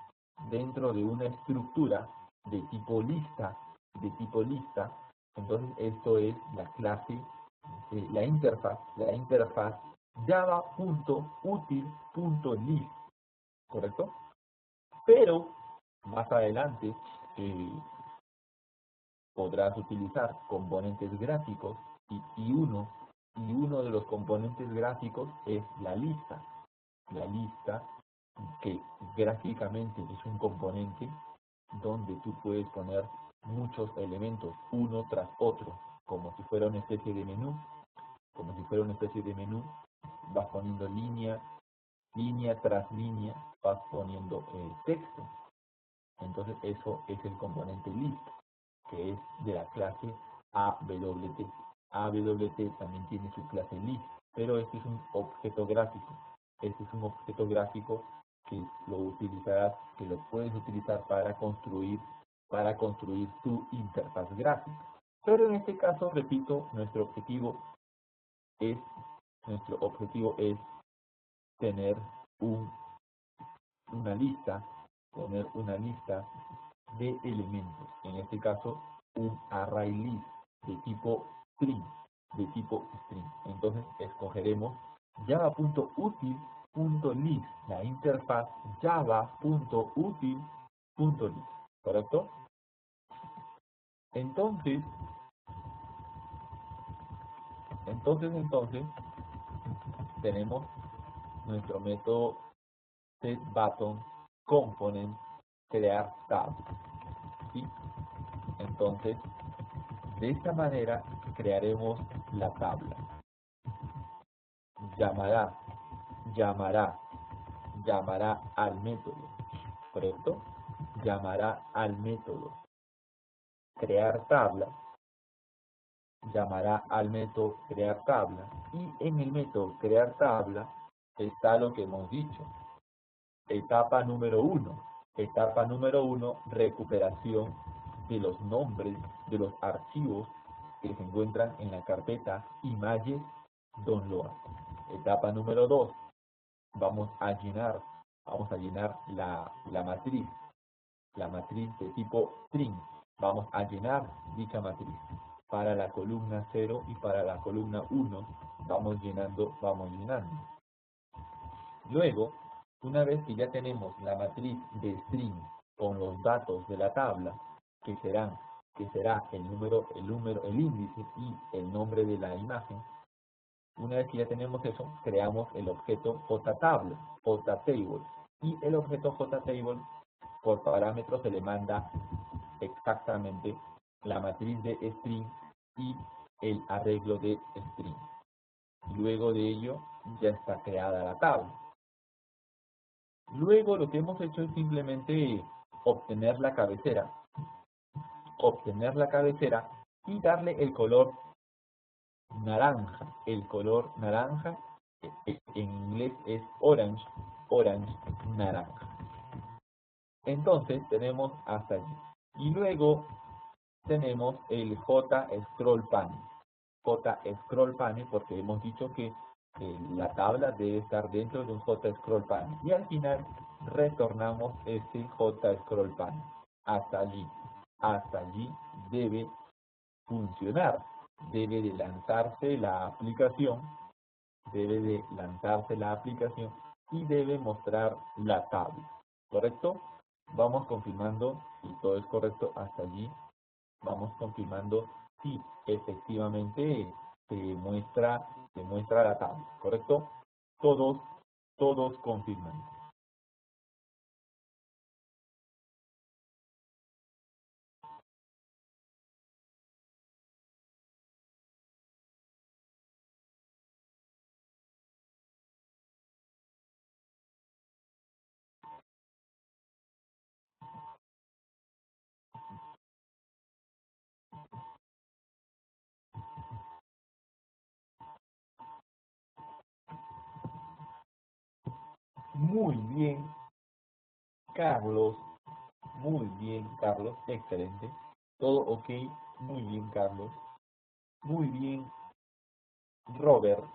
dentro de una estructura de tipo lista, entonces esto es la clase, la interfaz java.util.list, ¿correcto? Pero más adelante podrás utilizar componentes gráficos y uno de los componentes gráficos es la lista que gráficamente es un componente donde tú puedes poner muchos elementos uno tras otro, como si fuera una especie de menú, vas poniendo línea tras línea, vas poniendo texto. Entonces eso es el componente list, que es de la clase AWT. AWT también tiene su clase list, pero este es un objeto gráfico. Que lo puedes utilizar para construir tu interfaz gráfica. Pero en este caso, repito, nuestro objetivo es tener una lista de elementos. En este caso, un array list de tipo string. Entonces, escogeremos java.util.list, la interfaz java.util.list, ¿correcto? Entonces, tenemos nuestro método setButton component crear tab, ¿sí? Entonces, de esta manera crearemos la tabla. Llamará al método, ¿correcto? Llamará al método crear tabla, llamará al método crear tabla, y en el método crear tabla está lo que hemos dicho. Etapa número 1, recuperación de los nombres de los archivos que se encuentran en la carpeta images download. Etapa número 2, vamos a llenar la matriz de tipo string. Vamos a llenar dicha matriz. Para la columna 0 y para la columna 1 vamos llenando. Luego, una vez que ya tenemos la matriz de string con los datos de la tabla, que será el índice y el nombre de la imagen, Una vez que ya tenemos eso, creamos el objeto JTable, JTable. Y el objeto JTable, por parámetros, se le manda exactamente la matriz de string y el arreglo de string. Luego de ello, ya está creada la tabla. Luego lo que hemos hecho es simplemente obtener la cabecera y darle el color naranja. El color naranja en inglés es orange, orange, naranja. Entonces tenemos hasta allí. Y luego tenemos el JScrollPanel. JScrollPanel porque hemos dicho que la tabla debe estar dentro de un JScrollPanel. Y al final retornamos ese JScrollPanel. Hasta allí. Hasta allí debe funcionar. Debe de lanzarse la aplicación. Y debe mostrar la tabla. ¿Correcto? Vamos confirmando si todo es correcto hasta allí. Vamos confirmando si efectivamente se muestra la tabla, ¿correcto? Todos confirman. Muy bien, Carlos. Muy bien, Carlos. Excelente. Todo ok. Muy bien, Carlos. Muy bien, Robert.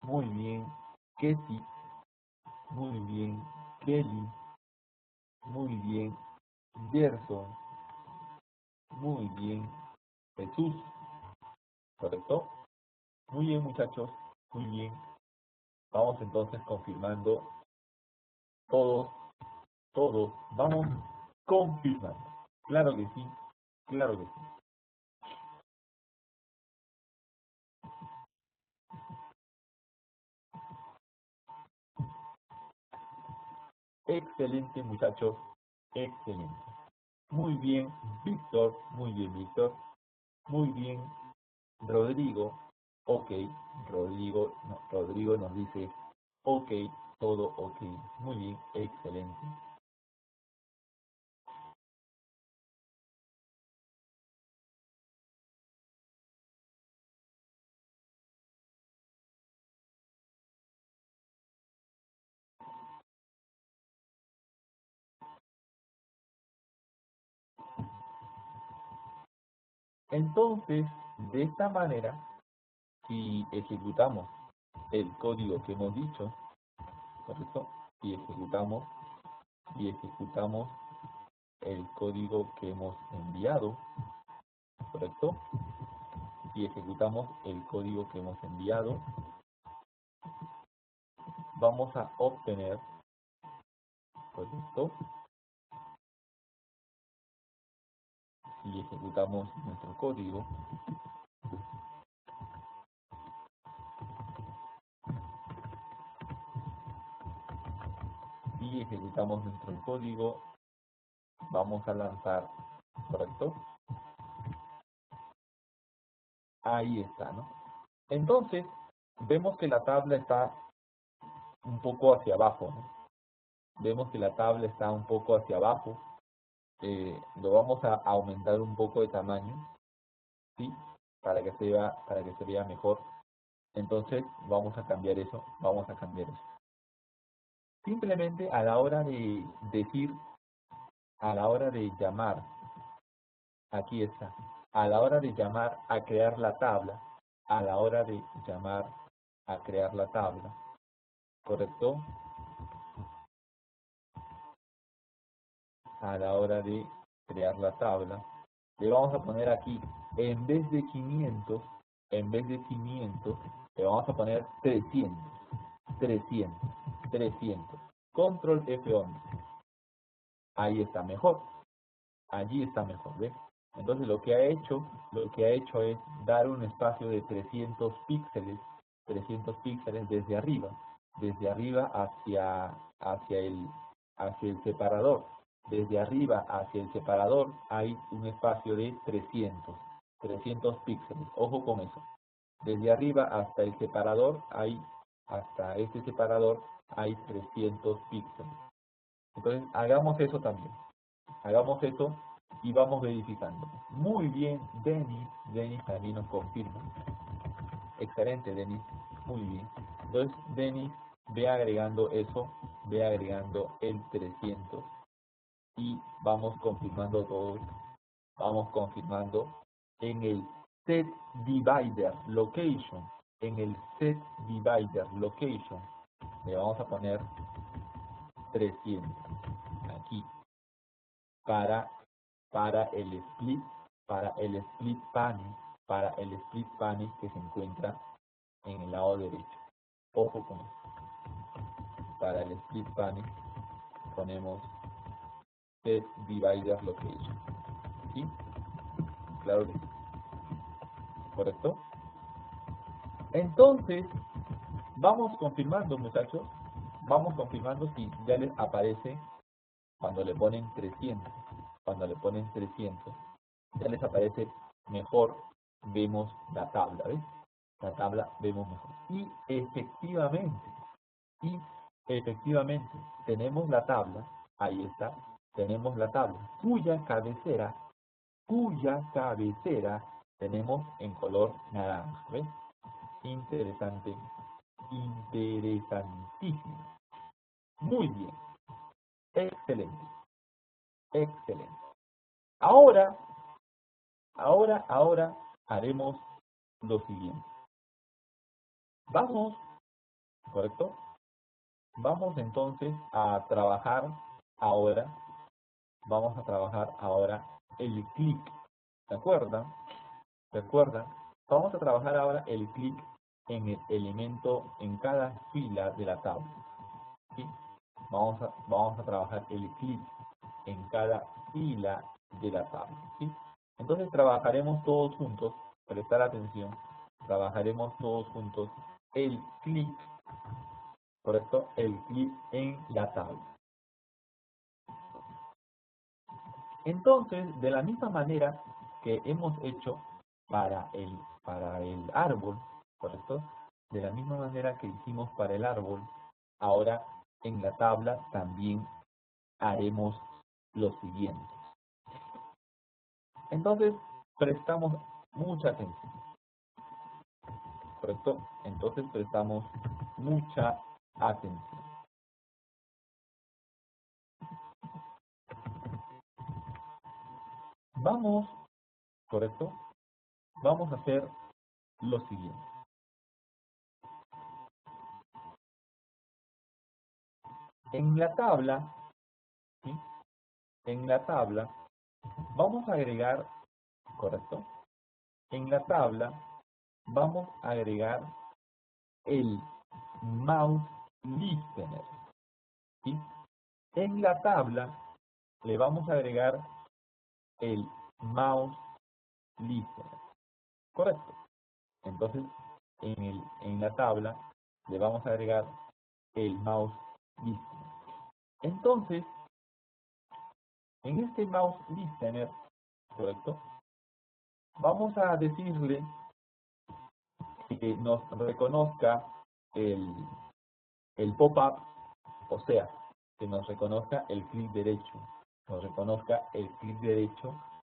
Muy bien, Ketty. Muy bien, Kelly. Muy bien, Gerson. Muy bien, Jesús. ¿Correcto? Muy bien, muchachos. Muy bien. Vamos entonces confirmando todos, vamos confirmando. Claro que sí, claro que sí. Excelente, muchachos, excelente. Muy bien, Víctor, muy bien, Víctor. Muy bien, Rodrigo. Ok, Rodrigo nos dice, ok, todo ok. Muy bien, excelente. Entonces, de esta manera, si ejecutamos el código que hemos dicho, ¿correcto? Y ejecutamos el código que hemos enviado, ¿correcto? Y ejecutamos el código que hemos enviado, vamos a obtener, ¿correcto? Si ejecutamos nuestro código, vamos a lanzar, ¿correcto? Ahí está, ¿no? Entonces, vemos que la tabla está un poco hacia abajo, ¿no? Vemos que la tabla está un poco hacia abajo. Lo vamos a aumentar un poco de tamaño, ¿sí? Para que se vea mejor. Entonces, vamos a cambiar eso. Simplemente a la hora de decir, a la hora de llamar, aquí está, a la hora de llamar a crear la tabla, a la hora de llamar a crear la tabla, ¿correcto? A la hora de crear la tabla, le vamos a poner aquí, en vez de 500, le vamos a poner 300, 300, 300. Control F11. Ahí está mejor. Allí está mejor, ¿ves? Entonces lo que ha hecho es dar un espacio de 300 píxeles 300 píxeles desde arriba hacia el separador. Desde arriba hacia el separador hay un espacio de 300 píxeles. Ojo con eso. Desde arriba hasta el separador hasta este separador hay 300 píxeles. Entonces, hagamos eso también. Hagamos eso y vamos verificando. Muy bien, Denis. Denis también nos confirma. Excelente, Denis. Muy bien. Entonces, Denis, ve agregando eso, ve agregando el 300 y vamos confirmando todo. Vamos confirmando en el set divider location. En el set divider location le vamos a poner 300 aquí para el split panel que se encuentra en el lado derecho. Ojo con esto. Para el split panel ponemos set divider location. ¿Sí? Claro que sí. ¿Correcto? Entonces, vamos confirmando, muchachos. Vamos confirmando si ya les aparece cuando le ponen 300. Cuando le ponen 300, ya les aparece mejor. Vemos la tabla, ¿ves? La tabla vemos mejor. Y efectivamente, tenemos la tabla, ahí está, tenemos la tabla, cuya cabecera tenemos en color naranja, ¿ves? Interesante, interesantísimo. Muy bien, excelente, excelente. Ahora haremos lo siguiente. Vamos, ¿correcto? Vamos entonces a trabajar ahora, el clic. ¿Se acuerdan? Vamos a trabajar ahora el clic en el elemento, en cada fila de la tabla. ¿Sí? Vamos a trabajar el clic en cada fila de la tabla. ¿Sí? Entonces trabajaremos todos juntos, prestar atención, trabajaremos todos juntos el clic, ¿correcto? El clic en la tabla. Entonces, de la misma manera que hemos hecho para el árbol, ¿correcto? De la misma manera que hicimos para el árbol, ahora en la tabla también haremos lo siguiente. Entonces, prestamos mucha atención, ¿correcto? Entonces, prestamos mucha atención. Vamos, ¿correcto? Vamos a hacer lo siguiente. En la tabla, ¿sí? En la tabla, vamos a agregar, ¿correcto? En la tabla, vamos a agregar el mouse listener, ¿sí? En la tabla, le vamos a agregar el mouse listener, ¿correcto? Entonces, en la tabla, le vamos a agregar el mouse listener. Entonces, en este mouse listener, ¿correcto? Vamos a decirle que nos reconozca el pop-up, o sea, que nos reconozca el clic derecho,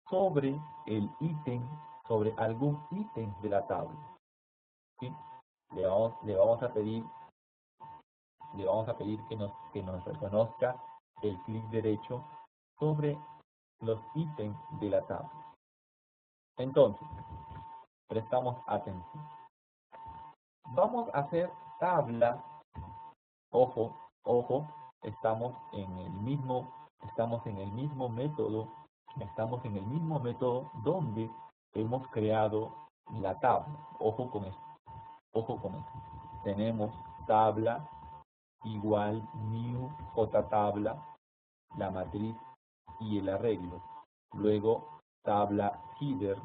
sobre el ítem, sobre algún ítem de la tabla. ¿Sí? Le vamos a pedir que nos reconozca el clic derecho sobre los ítems de la tabla. Entonces, prestamos atención. Vamos a hacer tabla, ojo, estamos en el mismo método donde hemos creado la tabla. Ojo con esto. Tenemos tabla igual new jtabla, la matriz y el arreglo. Luego tabla header,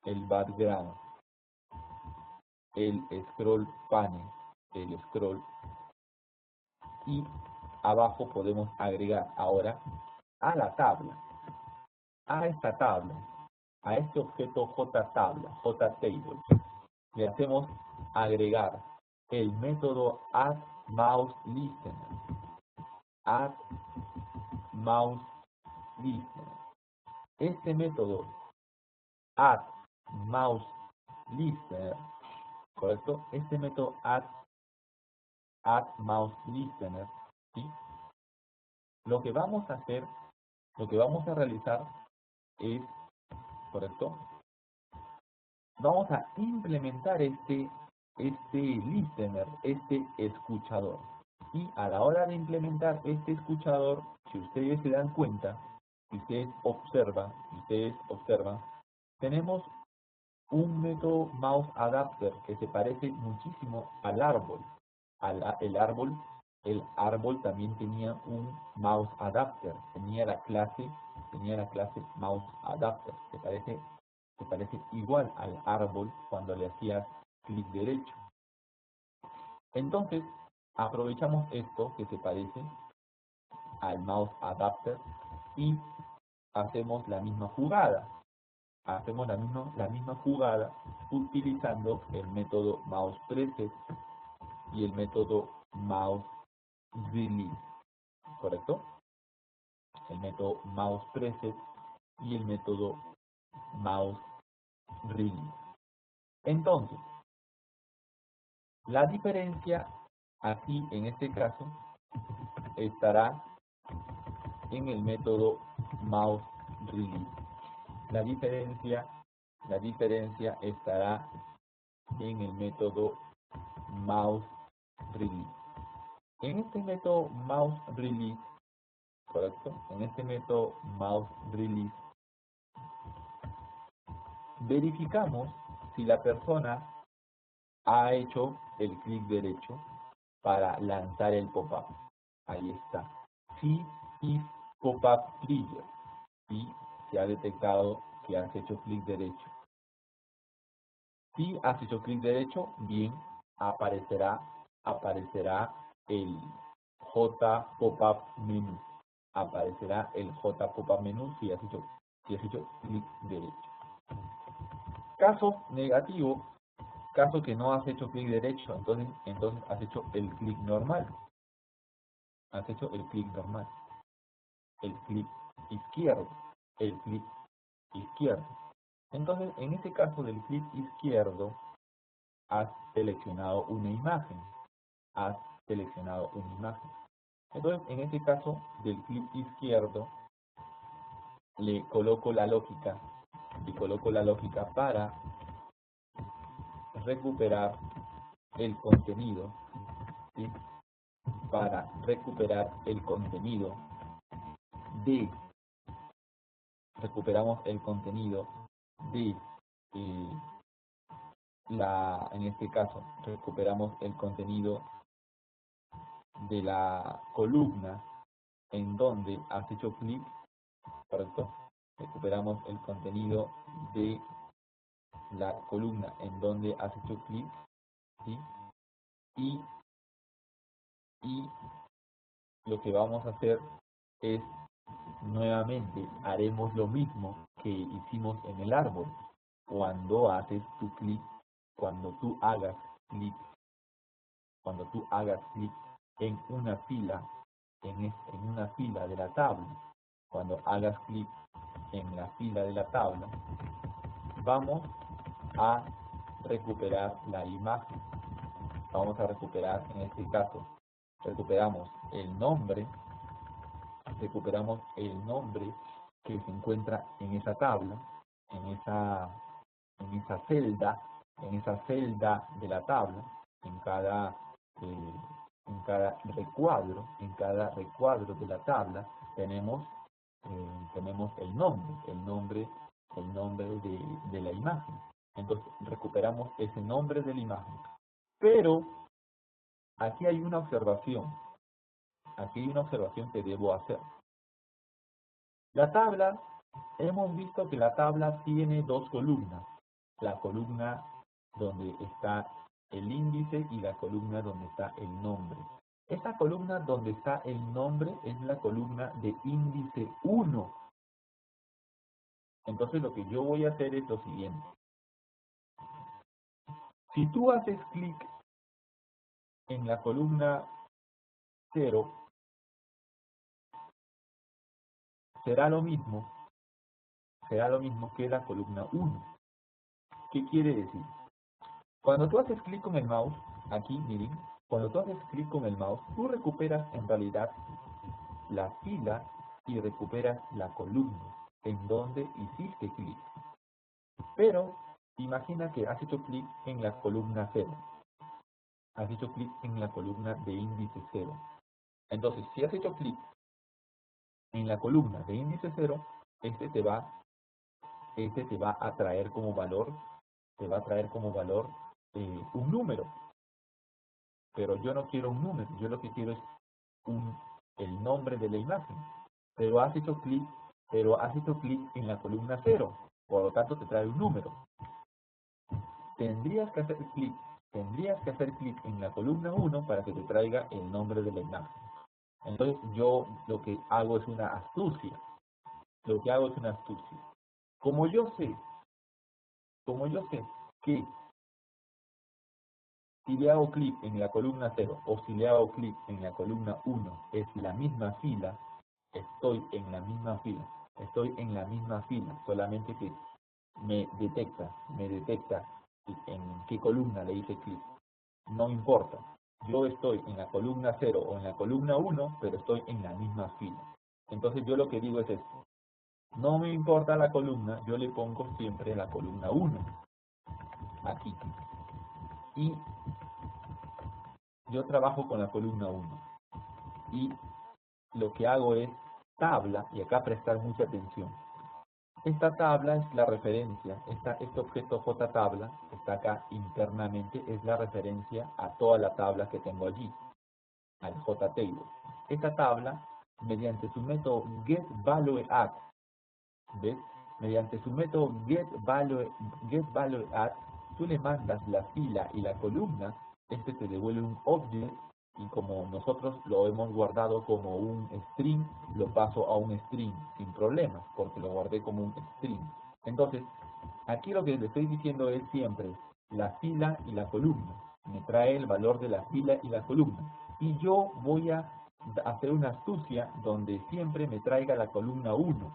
el background. el scroll panel, el scroll, y abajo podemos agregar ahora a la tabla, a esta tabla, a este objeto JTabla, JTable, le hacemos agregar el método addMouseListener, addMouseListener. Este método addMouseListener, ¿correcto? Este método addMouseListener, ¿sí? Lo que vamos a hacer, lo que vamos a realizar es, ¿correcto? Vamos a implementar este listener, este escuchador. Y a la hora de implementar este escuchador, si ustedes se dan cuenta, si ustedes observan, tenemos un método mouseAdapter que se parece muchísimo al árbol. El árbol también tenía un mouseAdapter, tenía la clase mouseAdapter, se parece igual al árbol cuando le hacías clic derecho. Entonces, aprovechamos esto que se parece al mouseAdapter y hacemos la misma jugada. Hacemos la misma jugada utilizando el método mousePreset y el método mouseRelease, ¿correcto? El método mousePreset y el método mouseRelease. Entonces, la diferencia aquí en este caso estará en el método mouseRelease. La diferencia estará en el método mouseRelease. En este método mouseRelease, ¿correcto? En este método mouseRelease verificamos si la persona ha hecho el clic derecho para lanzar el pop-up. Ahí está. Si is pop-up trigger. Y se ha detectado que has hecho clic derecho. Si has hecho clic derecho, bien, aparecerá el J pop-up menú. Aparecerá el J pop-up menú si has hecho clic derecho. Caso negativo, caso que no has hecho clic derecho, entonces has hecho el clic normal. Has hecho el clic normal. El clic izquierdo. El clic izquierdo. Entonces, en este caso del clic izquierdo, has seleccionado una imagen. Has seleccionado una imagen. Entonces, en este caso del clic izquierdo, le coloco la lógica para recuperar el contenido, ¿sí? Para recuperar el contenido de, recuperamos el contenido de en este caso, recuperamos el contenido de la columna en donde has hecho clic, ¿correcto? Recuperamos el contenido de la columna en donde has hecho clic, ¿sí? Y lo que vamos a hacer es, nuevamente, haremos lo mismo que hicimos en el árbol. Cuando haces tu clic, cuando tú hagas clic en una fila, en una fila de la tabla, cuando hagas clic en la fila de la tabla, vamos a recuperar la imagen. Vamos a recuperar, en este caso, recuperamos el nombre que se encuentra en esa tabla, en esa celda de la tabla, en cada recuadro de la tabla tenemos el nombre de la imagen. Entonces recuperamos ese nombre de la imagen. Pero aquí hay una observación que debo hacer. La tabla, hemos visto que la tabla tiene dos columnas. La columna donde está el índice y la columna donde está el nombre. Esta columna donde está el nombre es la columna de índice 1. Entonces lo que yo voy a hacer es lo siguiente. Si tú haces clic en la columna 0, será lo mismo que la columna 1. ¿Qué quiere decir? Cuando tú haces clic con el mouse, aquí miren, cuando tú haces clic con el mouse, tú recuperas en realidad la fila y recuperas la columna en donde hiciste clic. Pero imagina que has hecho clic en la columna 0. Has hecho clic en la columna de índice 0. Entonces, si has hecho clic en la columna de índice 0, este te va a traer como valor, un número. Pero yo no quiero un número, yo lo que quiero es el nombre de la imagen. Pero has hecho clic en la columna 0, por lo tanto te trae un número. Tendrías que hacer clic en la columna 1 para que te traiga el nombre de la imagen. Entonces yo lo que hago es una astucia. Como yo sé que si le hago clic en la columna 0 o si le hago clic en la columna 1 es la misma fila, estoy en la misma fila, solamente que me detecta en qué columna le hice clic. No importa, yo estoy en la columna 0 o en la columna 1, pero estoy en la misma fila. Entonces yo lo que digo es esto. No me importa la columna, yo le pongo siempre la columna 1, aquí. Y yo trabajo con la columna 1. Y lo que hago es tabla, y acá prestar mucha atención. Esta tabla es la referencia, este objeto JTabla, que está acá internamente, es la referencia a toda la tabla que tengo allí, al JTable. Esta tabla, mediante su método getValueAdd, ¿ves? Mediante su método getValueAdd, tú le mandas la fila y la columna, este te devuelve un object, y como nosotros lo hemos guardado como un string, lo paso a un string sin problemas, porque lo guardé como un string. Entonces, aquí lo que le estoy diciendo es siempre la fila y la columna. Me trae el valor de la fila y la columna. Y yo voy a hacer una astucia donde siempre me traiga la columna 1.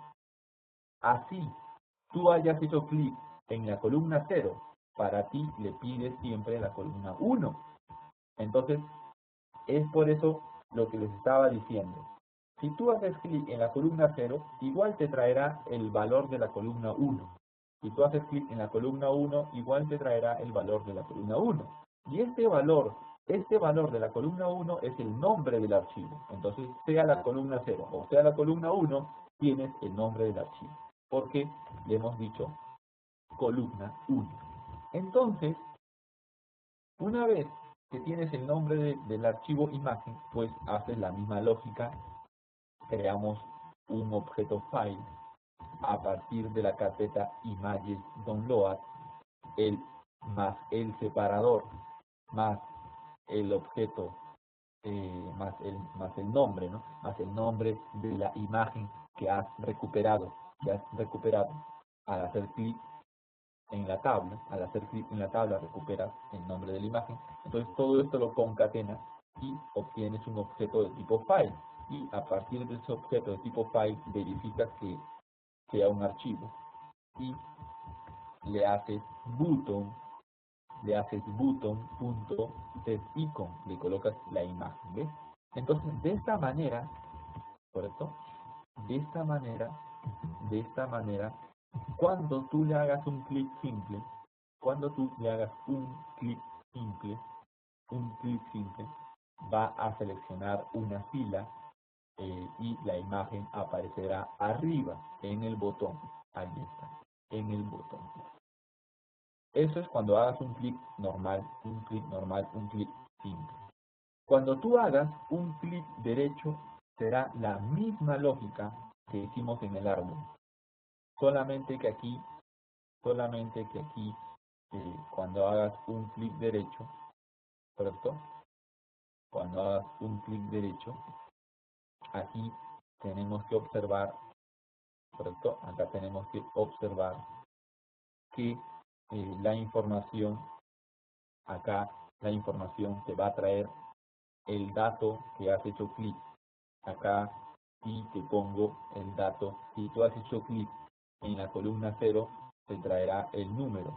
Así, tú hayas hecho clic en la columna 0, para ti le pides siempre la columna 1. Entonces, es por eso lo que les estaba diciendo. Si tú haces clic en la columna 0, igual te traerá el valor de la columna 1. Si tú haces clic en la columna 1, igual te traerá el valor de la columna 1. Y este valor de la columna 1 es el nombre del archivo. Entonces, sea la columna 0 o sea la columna 1, tienes el nombre del archivo. Porque le hemos dicho columna 1. Entonces, una vez que tienes el nombre del archivo imagen, pues haces la misma lógica, creamos un objeto file a partir de la carpeta images download, más el separador, más el objeto, más el nombre, ¿no? Más el nombre de la imagen que has recuperado, al hacer clic en la tabla. Al hacer clic en la tabla recuperas el nombre de la imagen. Entonces todo esto lo concatenas y obtienes un objeto de tipo file. Y a partir de ese objeto de tipo file verificas que sea un archivo. Y le haces button.setIcon, le colocas la imagen, ¿ves? Entonces de esta manera, ¿correcto? De esta manera, cuando tú le hagas un clic simple, un clic simple, va a seleccionar una fila y la imagen aparecerá arriba en el botón. Ahí está, en el botón. Eso es cuando hagas un clic normal, un clic simple. Cuando tú hagas un clic derecho, será la misma lógica que hicimos en el árbol. Solamente que aquí, cuando hagas un clic derecho, ¿correcto? Cuando hagas un clic derecho, aquí tenemos que observar, ¿correcto? Acá tenemos que observar que la información, acá la información te va a traer el dato que has hecho clic. Acá y te pongo el dato. Si tú has hecho clic en la columna 0, te traerá el número.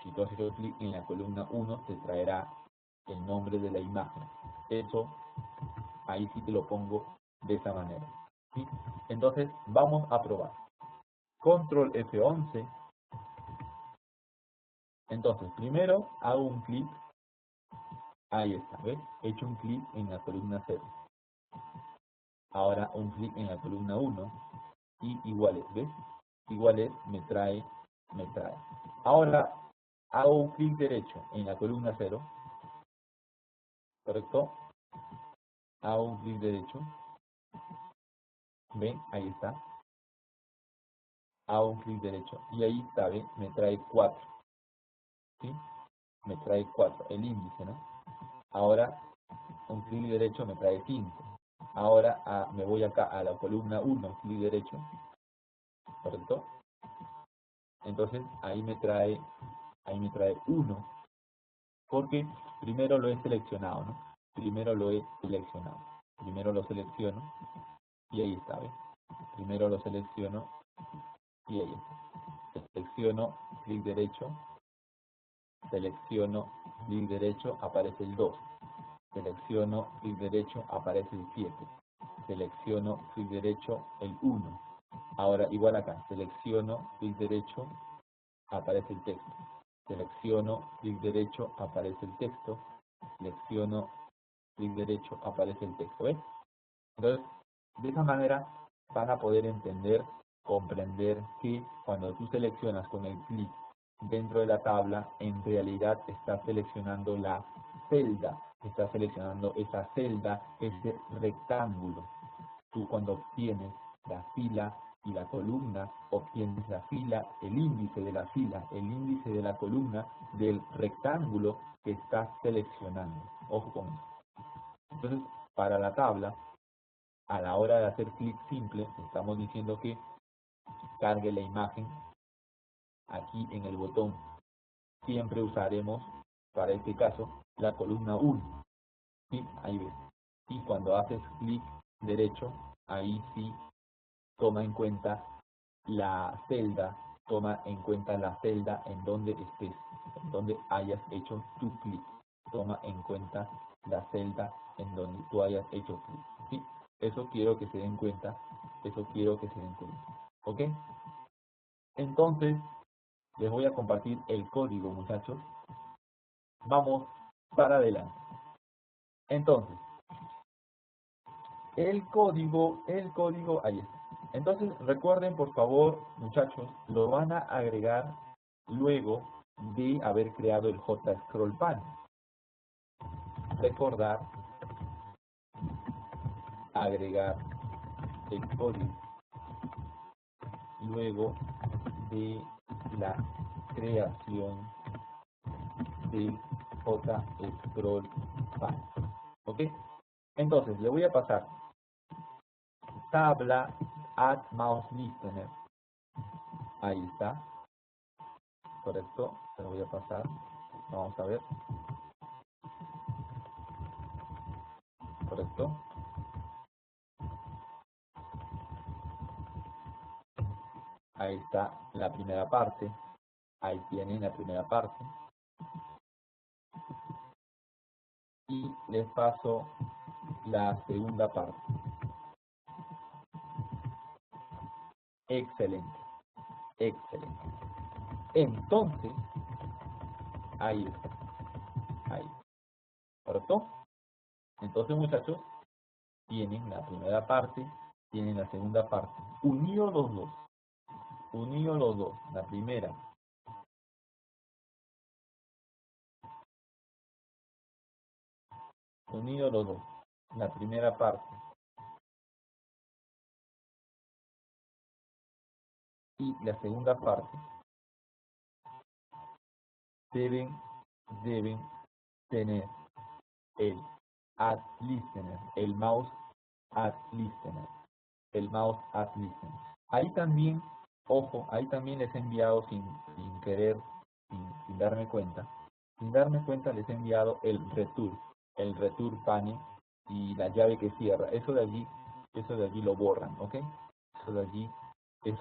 Si tú has hecho clic en la columna 1, te traerá el nombre de la imagen. Eso, ahí sí te lo pongo de esa manera, ¿sí? Entonces, vamos a probar. Control F11. Entonces, primero hago un clic. Ahí está, ¿ves? He hecho un clic en la columna 0. Ahora un clic en la columna 1 y iguales, ¿ves? Iguales me trae. Ahora hago un clic derecho en la columna 0, ¿correcto? Hago un clic derecho, ¿ven? Ahí está. Hago un clic derecho y ahí está, ¿ven? Me trae 4, ¿sí? Me trae 4, el índice, ¿no? Ahora un clic derecho me trae 5. Ahora me voy acá a la columna 1, clic derecho, ¿correcto? Entonces ahí me trae 1, porque primero lo he seleccionado, ¿no? Primero lo he seleccionado. Primero lo selecciono y ahí está, ¿ves? Primero lo selecciono y ahí está. Selecciono, clic derecho, selecciono, clic derecho, aparece el 2. Selecciono, clic derecho, aparece el 7. Selecciono, clic derecho, el 1. Ahora, igual acá, selecciono, clic derecho, aparece el texto. Selecciono, clic derecho, aparece el texto. Selecciono, clic derecho, aparece el texto, ¿ves? Entonces, de esa manera van a poder entender, comprender que cuando tú seleccionas con el clic dentro de la tabla, en realidad estás seleccionando la celda, estás seleccionando esa celda, ese rectángulo. Tú cuando obtienes la fila y la columna, obtienes la fila, el índice de la fila, el índice de la columna del rectángulo que estás seleccionando. Ojo con eso. Entonces, para la tabla, a la hora de hacer clic simple, estamos diciendo que cargue la imagen aquí en el botón. Siempre usaremos, para este caso, la columna 1. ¿Sí? Ahí ves. Y cuando haces clic derecho, ahí sí toma en cuenta la celda, toma en cuenta la celda en donde estés, en donde hayas hecho tu clic. Toma en cuenta la celda en donde tú hayas hecho clic. ¿Sí? Eso quiero que se den cuenta, ¿ok? Entonces, les voy a compartir el código, muchachos. Vamos para adelante. Entonces, el código, ahí está. Entonces, recuerden, por favor, muchachos, lo van a agregar luego de haber creado el JScrollPanel. Recordar, agregar el código luego de la creación del JScrollPanel. ¿Ok? Entonces, le voy a pasar tabla add mouse listener. Ahí está. Correcto. Se lo voy a pasar. Vamos a ver. Correcto. Ahí está la primera parte. Ahí tienen la primera parte. Y les paso la segunda parte. Excelente. Excelente. Entonces, ahí está. Ahí. ¿Correcto? Entonces, muchachos, tienen la primera parte, tienen la segunda parte. Unidos los dos. Unidos los dos. La primera. Unidos los dos. La primera parte. Y la segunda parte. Deben tener el Add Listener, el Mouse Add Listener, el Mouse Add Listener. Ahí también, ojo, ahí también les he enviado sin querer, sin darme cuenta. Sin darme cuenta les he enviado el return pane y la llave que cierra. Eso de allí lo borran, ¿ok? Eso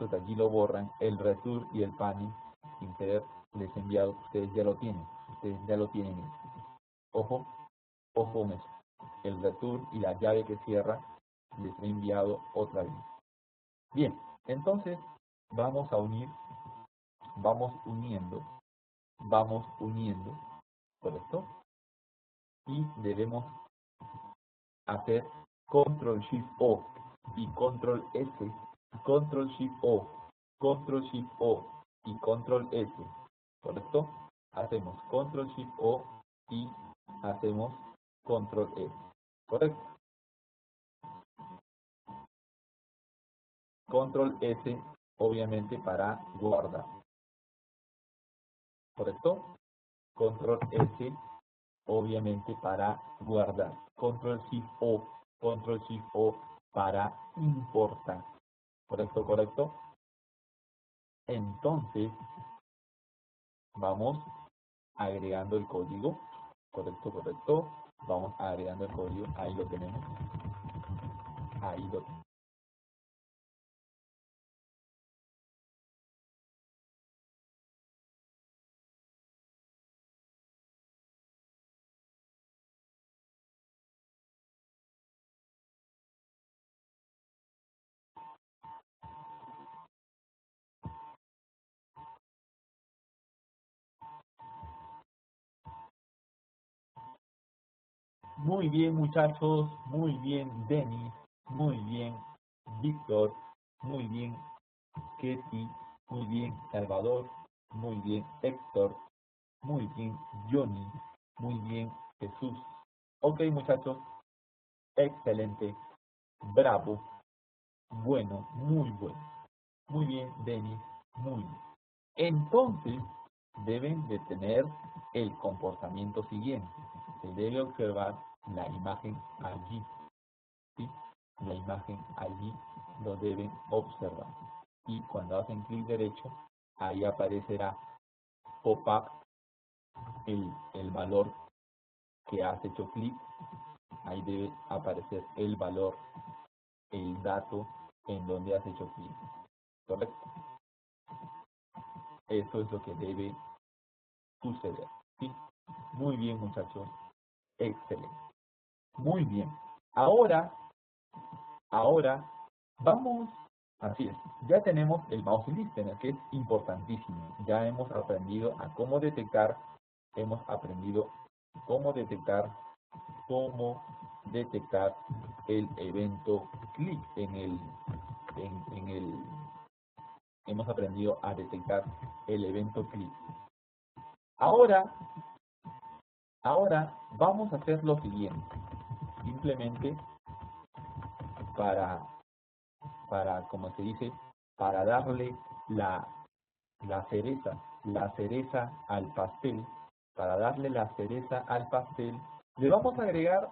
de allí lo borran, el return y el pane, sin querer les he enviado, ustedes ya lo tienen. Ojo, ojo con eso. El return y la llave que cierra les he enviado otra vez. Bien, entonces vamos uniendo, ¿correcto? Y debemos hacer Control Shift O y Control S, Control Shift O, Control Shift O y Control S, ¿correcto? Hacemos Control Shift O y hacemos Control S, ¿correcto? Control S, obviamente, para guardar, ¿correcto? Control S, obviamente, para guardar. Control Shift O para importar. ¿Correcto? Entonces, vamos agregando el código. ¿Correcto? Vamos agregando el código. Ahí lo tenemos. Muy bien, muchachos. Muy bien, Denis. Muy bien, Víctor. Muy bien, Ketty. Muy bien, Salvador. Muy bien, Héctor. Muy bien, Johnny. Muy bien, Jesús. Ok, muchachos. Excelente. Bravo. Bueno, muy bueno. Muy bien, Denis. Muy bien. Entonces, deben de tener el comportamiento siguiente. Se debe observar la imagen allí. ¿Sí? La imagen allí lo deben observar. Y cuando hacen clic derecho, ahí aparecerá pop-up el valor que has hecho clic. Ahí debe aparecer el valor, el dato en donde has hecho clic. ¿Correcto? Eso es lo que debe suceder. ¿Sí? Muy bien, muchachos. Excelente. Muy bien. Ahora vamos, así es, ya tenemos el mouse listener, que es importantísimo. Ya hemos aprendido a cómo detectar, cómo detectar el evento clic hemos aprendido a detectar el evento clic. Ahora vamos a hacer lo siguiente. Simplemente como se dice, para darle la cereza al pastel, le vamos a agregar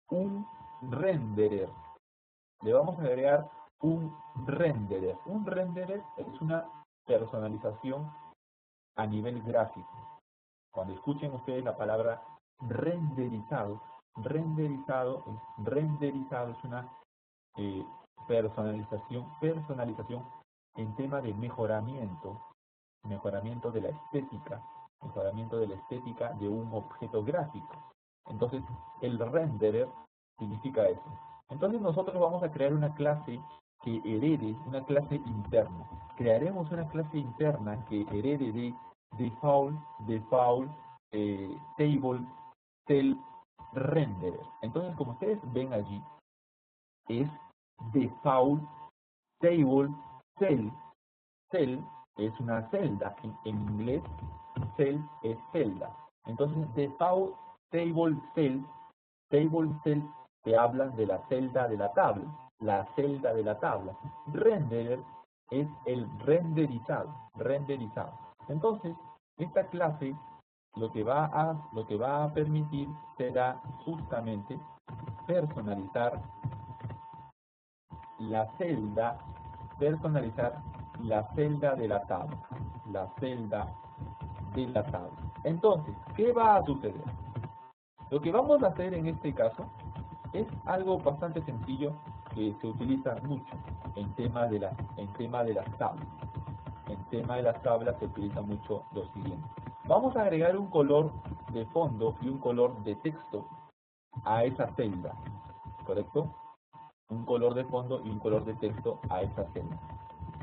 un renderer. Un renderer es una personalización a nivel gráfico. Cuando escuchen ustedes la palabra renderizado es una personalización en tema de mejoramiento de la estética, de un objeto gráfico. Entonces, el renderer significa eso. Entonces, nosotros vamos a crear una clase que herede, una clase interna. Crearemos una clase interna que herede de default table cell renderer. Entonces, como ustedes ven allí, es default table cell. Cell es una celda, en inglés cell es celda. Entonces, default table cell te habla de la celda de la celda de la tabla. Renderer es el renderizado. Entonces, esta clase lo que va a permitir será justamente personalizar la celda, personalizar la celda de la tabla, la celda de la tabla. Entonces, ¿qué va a suceder? Lo que vamos a hacer en este caso es algo bastante sencillo que se utiliza mucho en tema de las tablas. En tema de las tablas se utiliza mucho lo siguiente. Vamos a agregar un color de fondo y un color de texto a esa celda, ¿correcto? Un color de fondo y un color de texto a esa celda.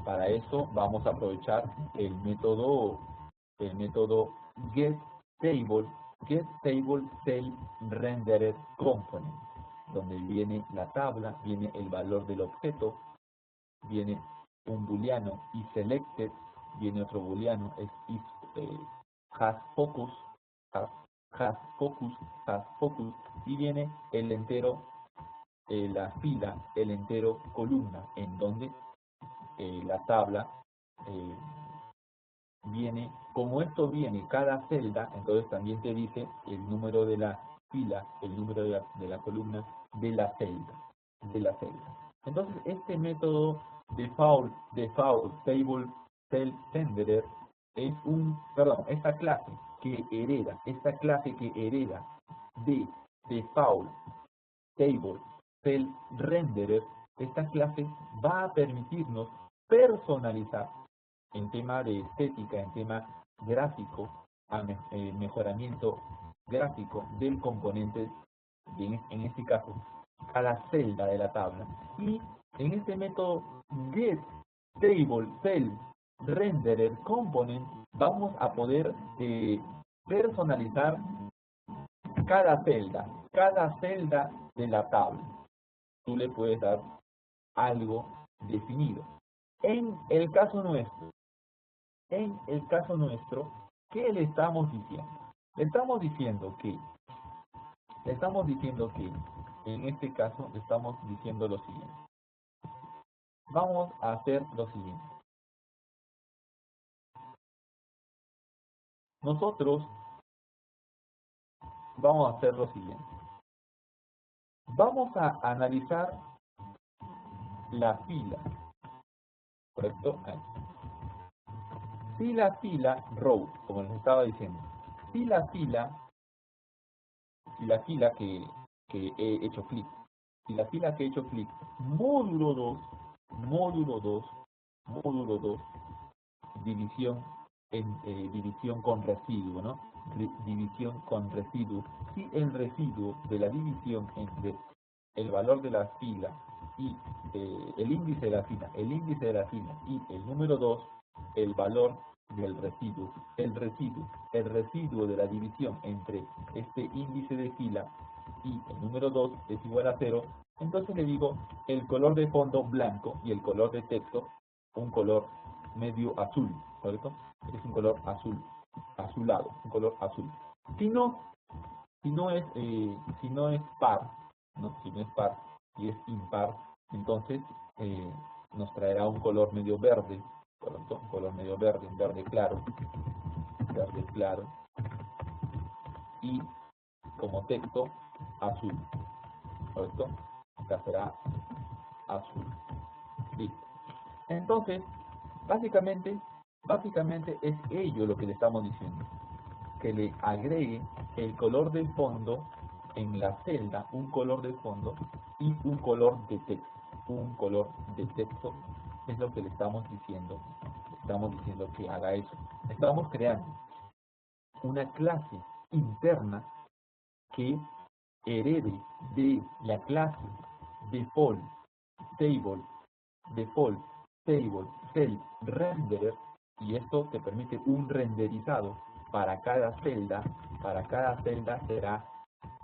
Para eso vamos a aprovechar el método getTable cell rendered component, donde viene la tabla, viene el valor del objeto, viene un booleano y selected, viene otro booleano, es has focus, has focus, y viene el entero, la fila, el entero columna, en donde la tabla viene, como esto viene cada celda, entonces también te dice el número de la fila, el número de la columna de la celda. Entonces este método default table cell renderer es esta clase que hereda de default table cell renderer, esta clase va a permitirnos personalizar en tema de estética, en tema gráfico, mejoramiento gráfico del componente, en este caso, cada celda de la tabla. Y en este método getTableCellRendererComponent vamos a poder personalizar cada celda de la tabla. Tú le puedes dar algo definido. En el caso nuestro, ¿qué le estamos diciendo? Le estamos diciendo que en este caso le estamos diciendo lo siguiente. Vamos a hacer lo siguiente. Nosotros vamos a hacer lo siguiente. Vamos a analizar la fila, ¿correcto? Ahí. Si la fila, row, como les estaba diciendo, si la fila que he hecho clic, módulo 2, división división con residuo, ¿no? División con residuo. Si el residuo de la división entre el valor de la fila y el índice de la fila, y el número 2, el valor del residuo, el residuo de la división entre este índice de fila y el número 2 es igual a 0, entonces le digo el color de fondo blanco y el color de texto un color medio azul, ¿correcto? Es un color azulado, un color azul. Si no es par, ¿no? Si no es par y es impar, entonces nos traerá un color medio verde, ¿correcto? Un color medio verde, un verde claro, y como texto azul, ¿correcto? Acá será azul. Listo. Entonces, básicamente es ello lo que le estamos diciendo, que le agregue el color del fondo en la celda, un color de fondo y un color de texto. Un color de texto es lo que le estamos diciendo. Estamos diciendo que haga eso. Estamos creando una clase interna que herede de la clase default table cell renderer, y esto te permite un renderizado para cada celda. Para cada celda será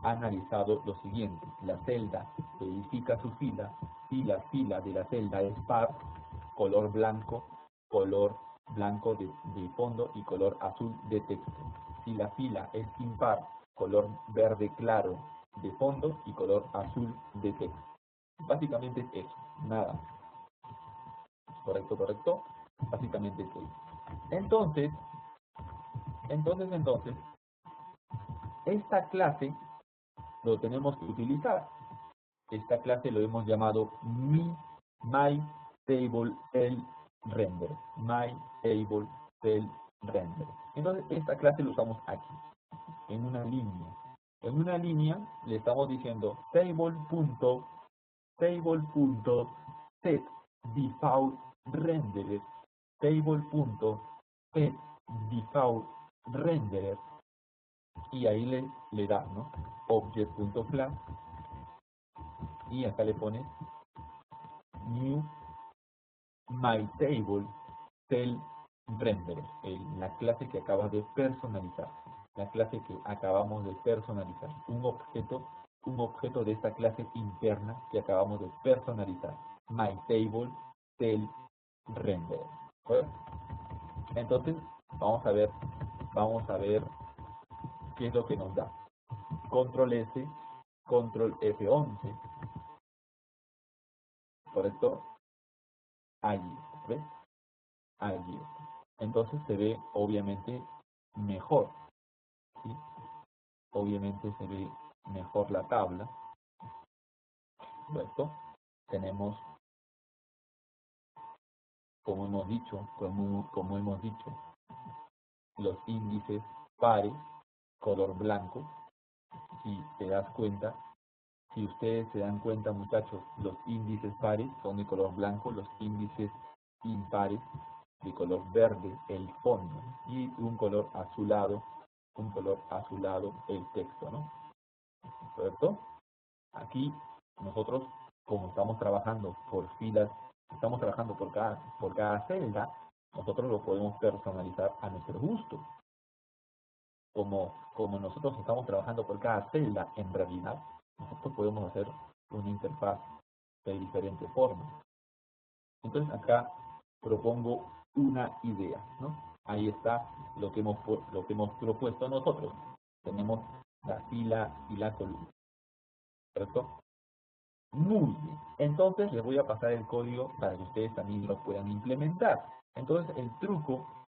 analizado lo siguiente: la celda verifica su fila, si la fila de la celda es par, color blanco de fondo y color azul de texto. Si la fila es impar, color verde claro de fondo y color azul de texto. Básicamente es eso, nada. Correcto. Básicamente es eso. Entonces, esta clase lo tenemos que utilizar. Esta clase lo hemos llamado myTableCellRender. myTableCellRender. Entonces, esta clase lo usamos aquí, en una línea. En una línea le estamos diciendo table.setDefaultRenderer, table.setDefaultRenderer, y ahí le da, ¿no? Object.class, y acá le pone new myTableCellRender, la clase que acabas de personalizar, la clase que acabamos de personalizar, un objeto de esta clase interna que acabamos de personalizar, myTableCellRender. Entonces vamos a ver qué es lo que nos da. Control S, Control F11, ¿correcto? Allí, ¿ves? Allí. Entonces se ve obviamente mejor, ¿sí? Obviamente se ve mejor la tabla, ¿correcto? Tenemos, como hemos dicho, los índices pares, color blanco. Si te das cuenta, si ustedes se dan cuenta, muchachos, los índices pares son de color blanco, los índices impares de color verde el fondo, y un color azulado el texto, ¿no? ¿Correcto? Aquí nosotros, como estamos trabajando por filas, estamos trabajando por cada celda, nosotros lo podemos personalizar a nuestro gusto. Como nosotros estamos trabajando por cada celda, en realidad, nosotros podemos hacer una interfaz de diferente forma. Entonces acá propongo una idea, ¿no? Ahí está lo que hemos propuesto nosotros. Tenemos la fila y la columna, ¿correcto? Muy bien. Entonces les voy a pasar el código para que ustedes también lo puedan implementar. Entonces el truco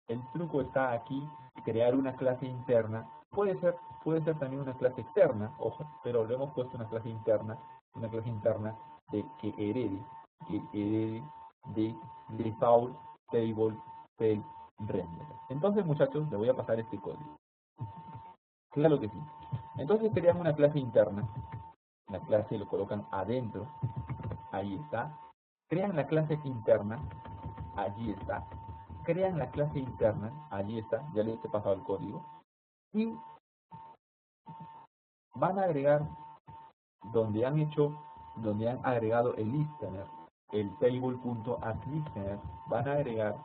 está aquí, crear una clase interna. Puede ser también una clase externa, ojo, pero le hemos puesto una clase interna que herede de default table cell render. Entonces, muchachos, les voy a pasar este código. Claro que sí. Entonces crean una clase interna, la clase lo colocan adentro, ahí está. Crean la clase interna, allí está. Crean la clase interna, allí está, ya les he pasado el código. Y van a agregar donde han agregado el listener, el table.addListener, van a agregar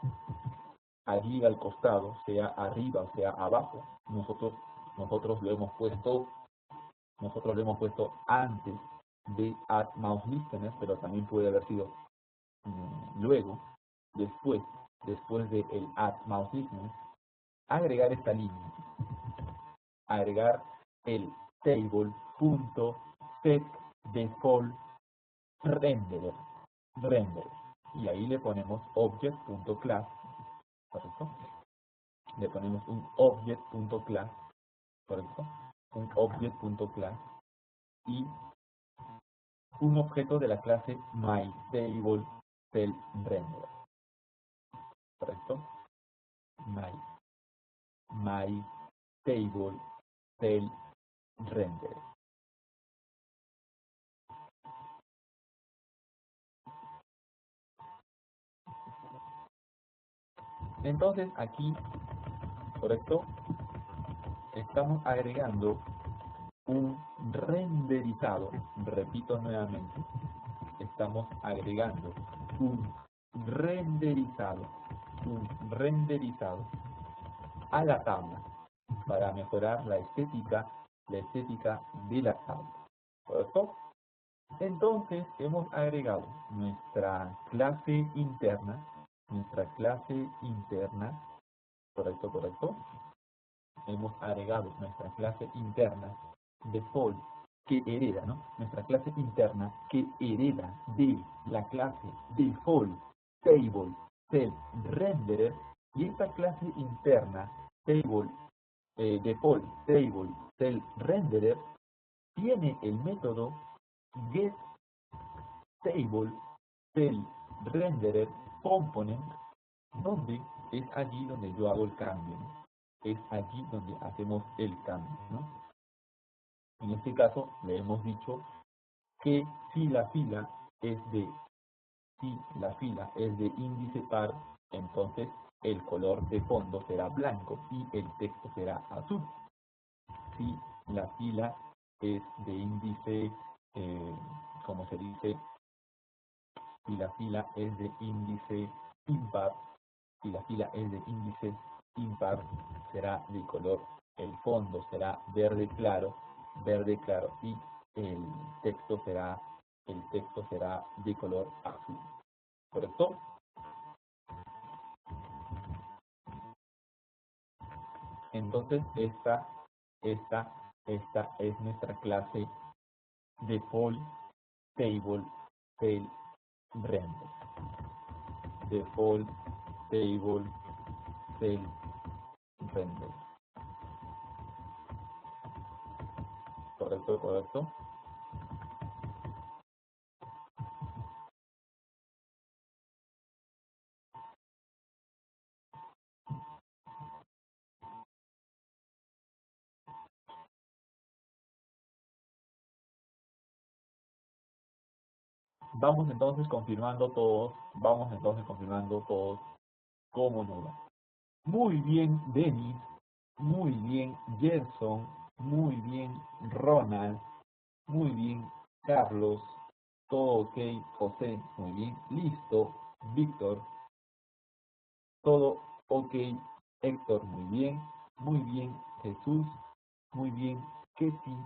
allí al costado, sea arriba o sea abajo. Nosotros lo hemos puesto antes de addMouseListener, pero también puede haber sido luego, después de el addMouseListener. Agregar esta línea, agregar el table.setDefaultRender, y ahí le ponemos object.class, ¿correcto? Le ponemos un object.class, ¿correcto? Un object.class y un objeto de la clase myTableCellRender, ¿correcto? myTableCellRender. Entonces aquí, ¿correcto? Estamos agregando un renderizado, repito nuevamente, estamos agregando un renderizado a la tabla para mejorar la estética de la tabla, ¿correcto? Entonces hemos agregado nuestra clase interna, correcto, hemos agregado nuestra clase interna default que hereda, ¿no? Nuestra clase interna que hereda de la clase default table cell renderer, y esta clase interna default table CellRenderer tiene el método getTableCellRendererComponent, donde es allí donde yo hago el cambio, ¿no? Es allí donde hacemos el cambio, ¿no? En este caso le hemos dicho que si la fila es de índice par, entonces el color de fondo será blanco y el texto será azul. Si la fila es de índice, como se dice, si la fila es de índice impar, si la fila es de índice impar, será de color, el fondo será verde claro y el texto será de color azul. ¿Correcto? Entonces esta es nuestra clase default table cell render. Default table cell render. ¿Correcto? ¿Correcto? Vamos entonces confirmando todos cómo nos va. Muy bien, Denis. Muy bien, Gerson. Muy bien, Ronald. Muy bien, Carlos. Todo ok, José. Muy bien, listo. Víctor. Todo ok, Héctor. Muy bien, Jesús. Muy bien, Ketty.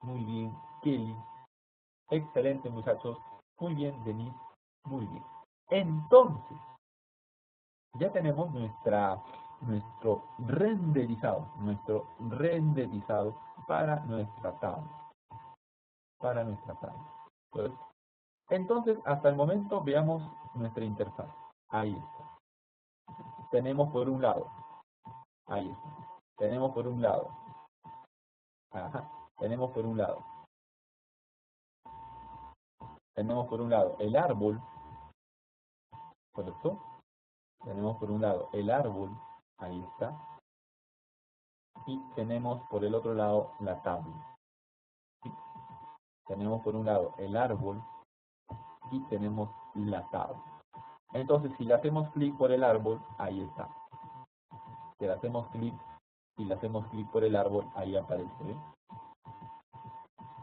Muy bien, Kelly. Excelente, muchachos. Muy bien, Denise. Muy bien. Entonces, ya tenemos nuestro renderizado para nuestra tabla. Pues, entonces, hasta el momento veamos nuestra interfaz. Ahí está. Tenemos por un lado, ahí está. Tenemos por un lado, ajá, tenemos por un lado el árbol, ¿correcto? Tenemos por un lado el árbol, ahí está. Y tenemos por el otro lado la tabla. ¿Sí? Tenemos por un lado el árbol y tenemos la tabla. Entonces, si le hacemos clic por el árbol, ahí está. Si le hacemos clic por el árbol, ahí aparece. ¿Ve?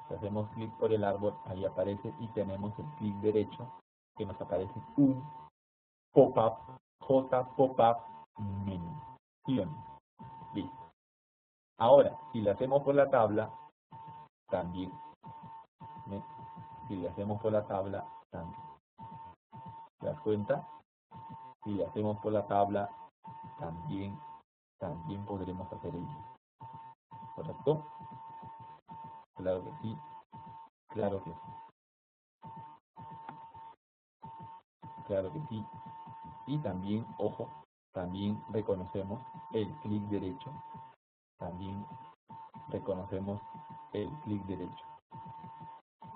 Si hacemos clic por el árbol, ahí aparece y tenemos el clic derecho que nos aparece un pop-up, J pop-up menú. Listo. Ahora, si le hacemos por la tabla, también. ¿Ve? Si le hacemos por la tabla, también. ¿Te das cuenta? Si le hacemos por la tabla, también podremos hacer ello. ¿Correcto? Claro que sí, claro que sí, claro que sí. Y también, ojo, también reconocemos el clic derecho. También reconocemos el clic derecho.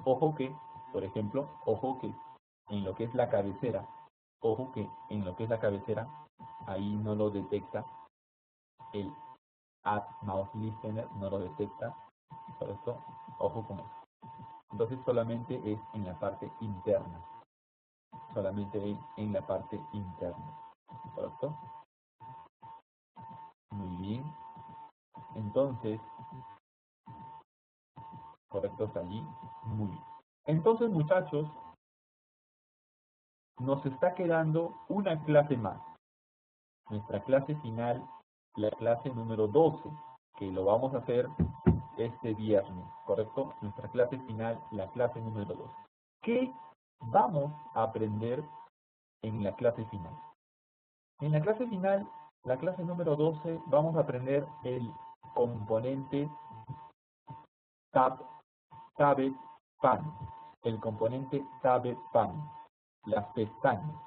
Ojo que, por ejemplo, en lo que es la cabecera, ahí no lo detecta el Add Mouse Listener, no lo detecta. Por esto, ojo con eso. Entonces solamente es en la parte interna. ¿Correcto? Muy bien. Entonces, correcto hasta allí. Muy bien. Entonces, muchachos, nos está quedando una clase más. Nuestra clase final, la clase número 12, que lo vamos a hacer este viernes, ¿correcto? Nuestra clase final, la clase número 12. ¿Qué vamos a aprender en la clase final? En la clase final, la clase número 12, vamos a aprender el componente Tablet Pan. El componente Tablet Pan. Las pestañas.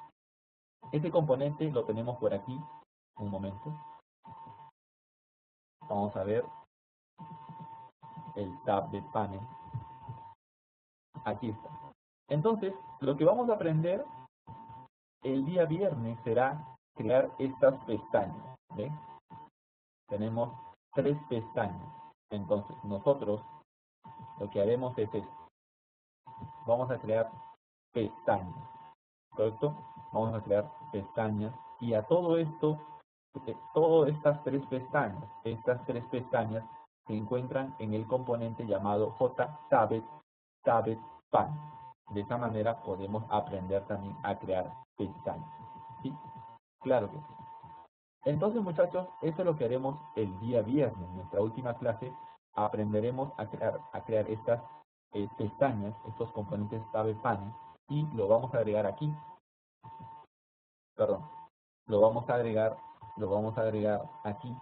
Este componente lo tenemos por aquí. Un momento. Vamos a ver. el tab de panel. Aquí está. Entonces, lo que vamos a aprender el día viernes será crear estas pestañas. ¿Ven? Tenemos 3 pestañas. Entonces, nosotros lo que haremos es esto. Vamos a crear pestañas. ¿Correcto? Vamos a crear pestañas. Y a todo esto, todas estas 3 pestañas se encuentran en el componente llamado JTabet.pan. De esa manera podemos aprender también a crear pestañas. ¿Sí? Claro que sí. Entonces, muchachos, eso es lo que haremos el día viernes. En nuestra última clase aprenderemos a crear estas pestañas, estos componentes TabetPan, y lo vamos a agregar aquí. Perdón, lo vamos a agregar aquí,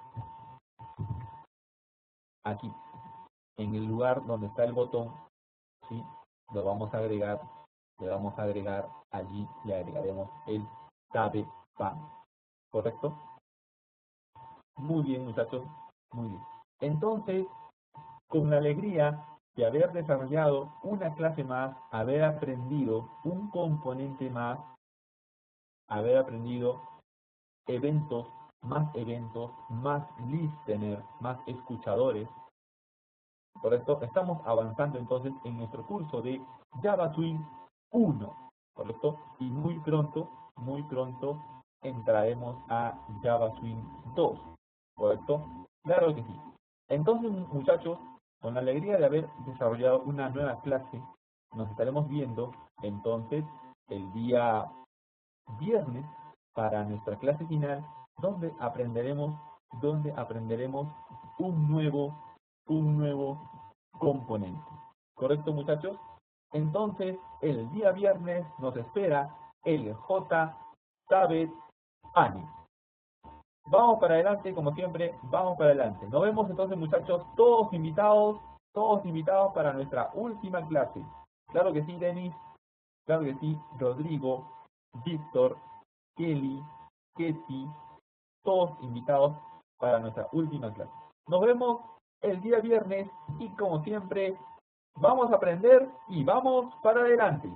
en el lugar donde está el botón, ¿sí? Le vamos a agregar allí, le agregaremos el TabetPan, ¿correcto? Muy bien, muchachos, muy bien. Entonces, con la alegría de haber desarrollado una clase más, haber aprendido un componente más, haber aprendido eventos, más listeners, más escuchadores. Por esto estamos avanzando entonces en nuestro curso de Java Swing 1, ¿correcto? Y muy pronto entraremos a Java Swing 2, ¿correcto? Claro que sí. Entonces, muchachos, con la alegría de haber desarrollado una nueva clase, nos estaremos viendo entonces el día viernes para nuestra clase final, donde aprenderemos un nuevo componente. ¿Correcto, muchachos? Entonces, el día viernes nos espera el JTabet.pan. Vamos para adelante, como siempre, vamos para adelante. Nos vemos entonces, muchachos, todos invitados para nuestra última clase. Claro que sí, Denis, claro que sí, Rodrigo, Víctor, Kelly, Ketty, todos invitados para nuestra última clase. Nos vemos el día viernes y como siempre, vamos a aprender y vamos para adelante.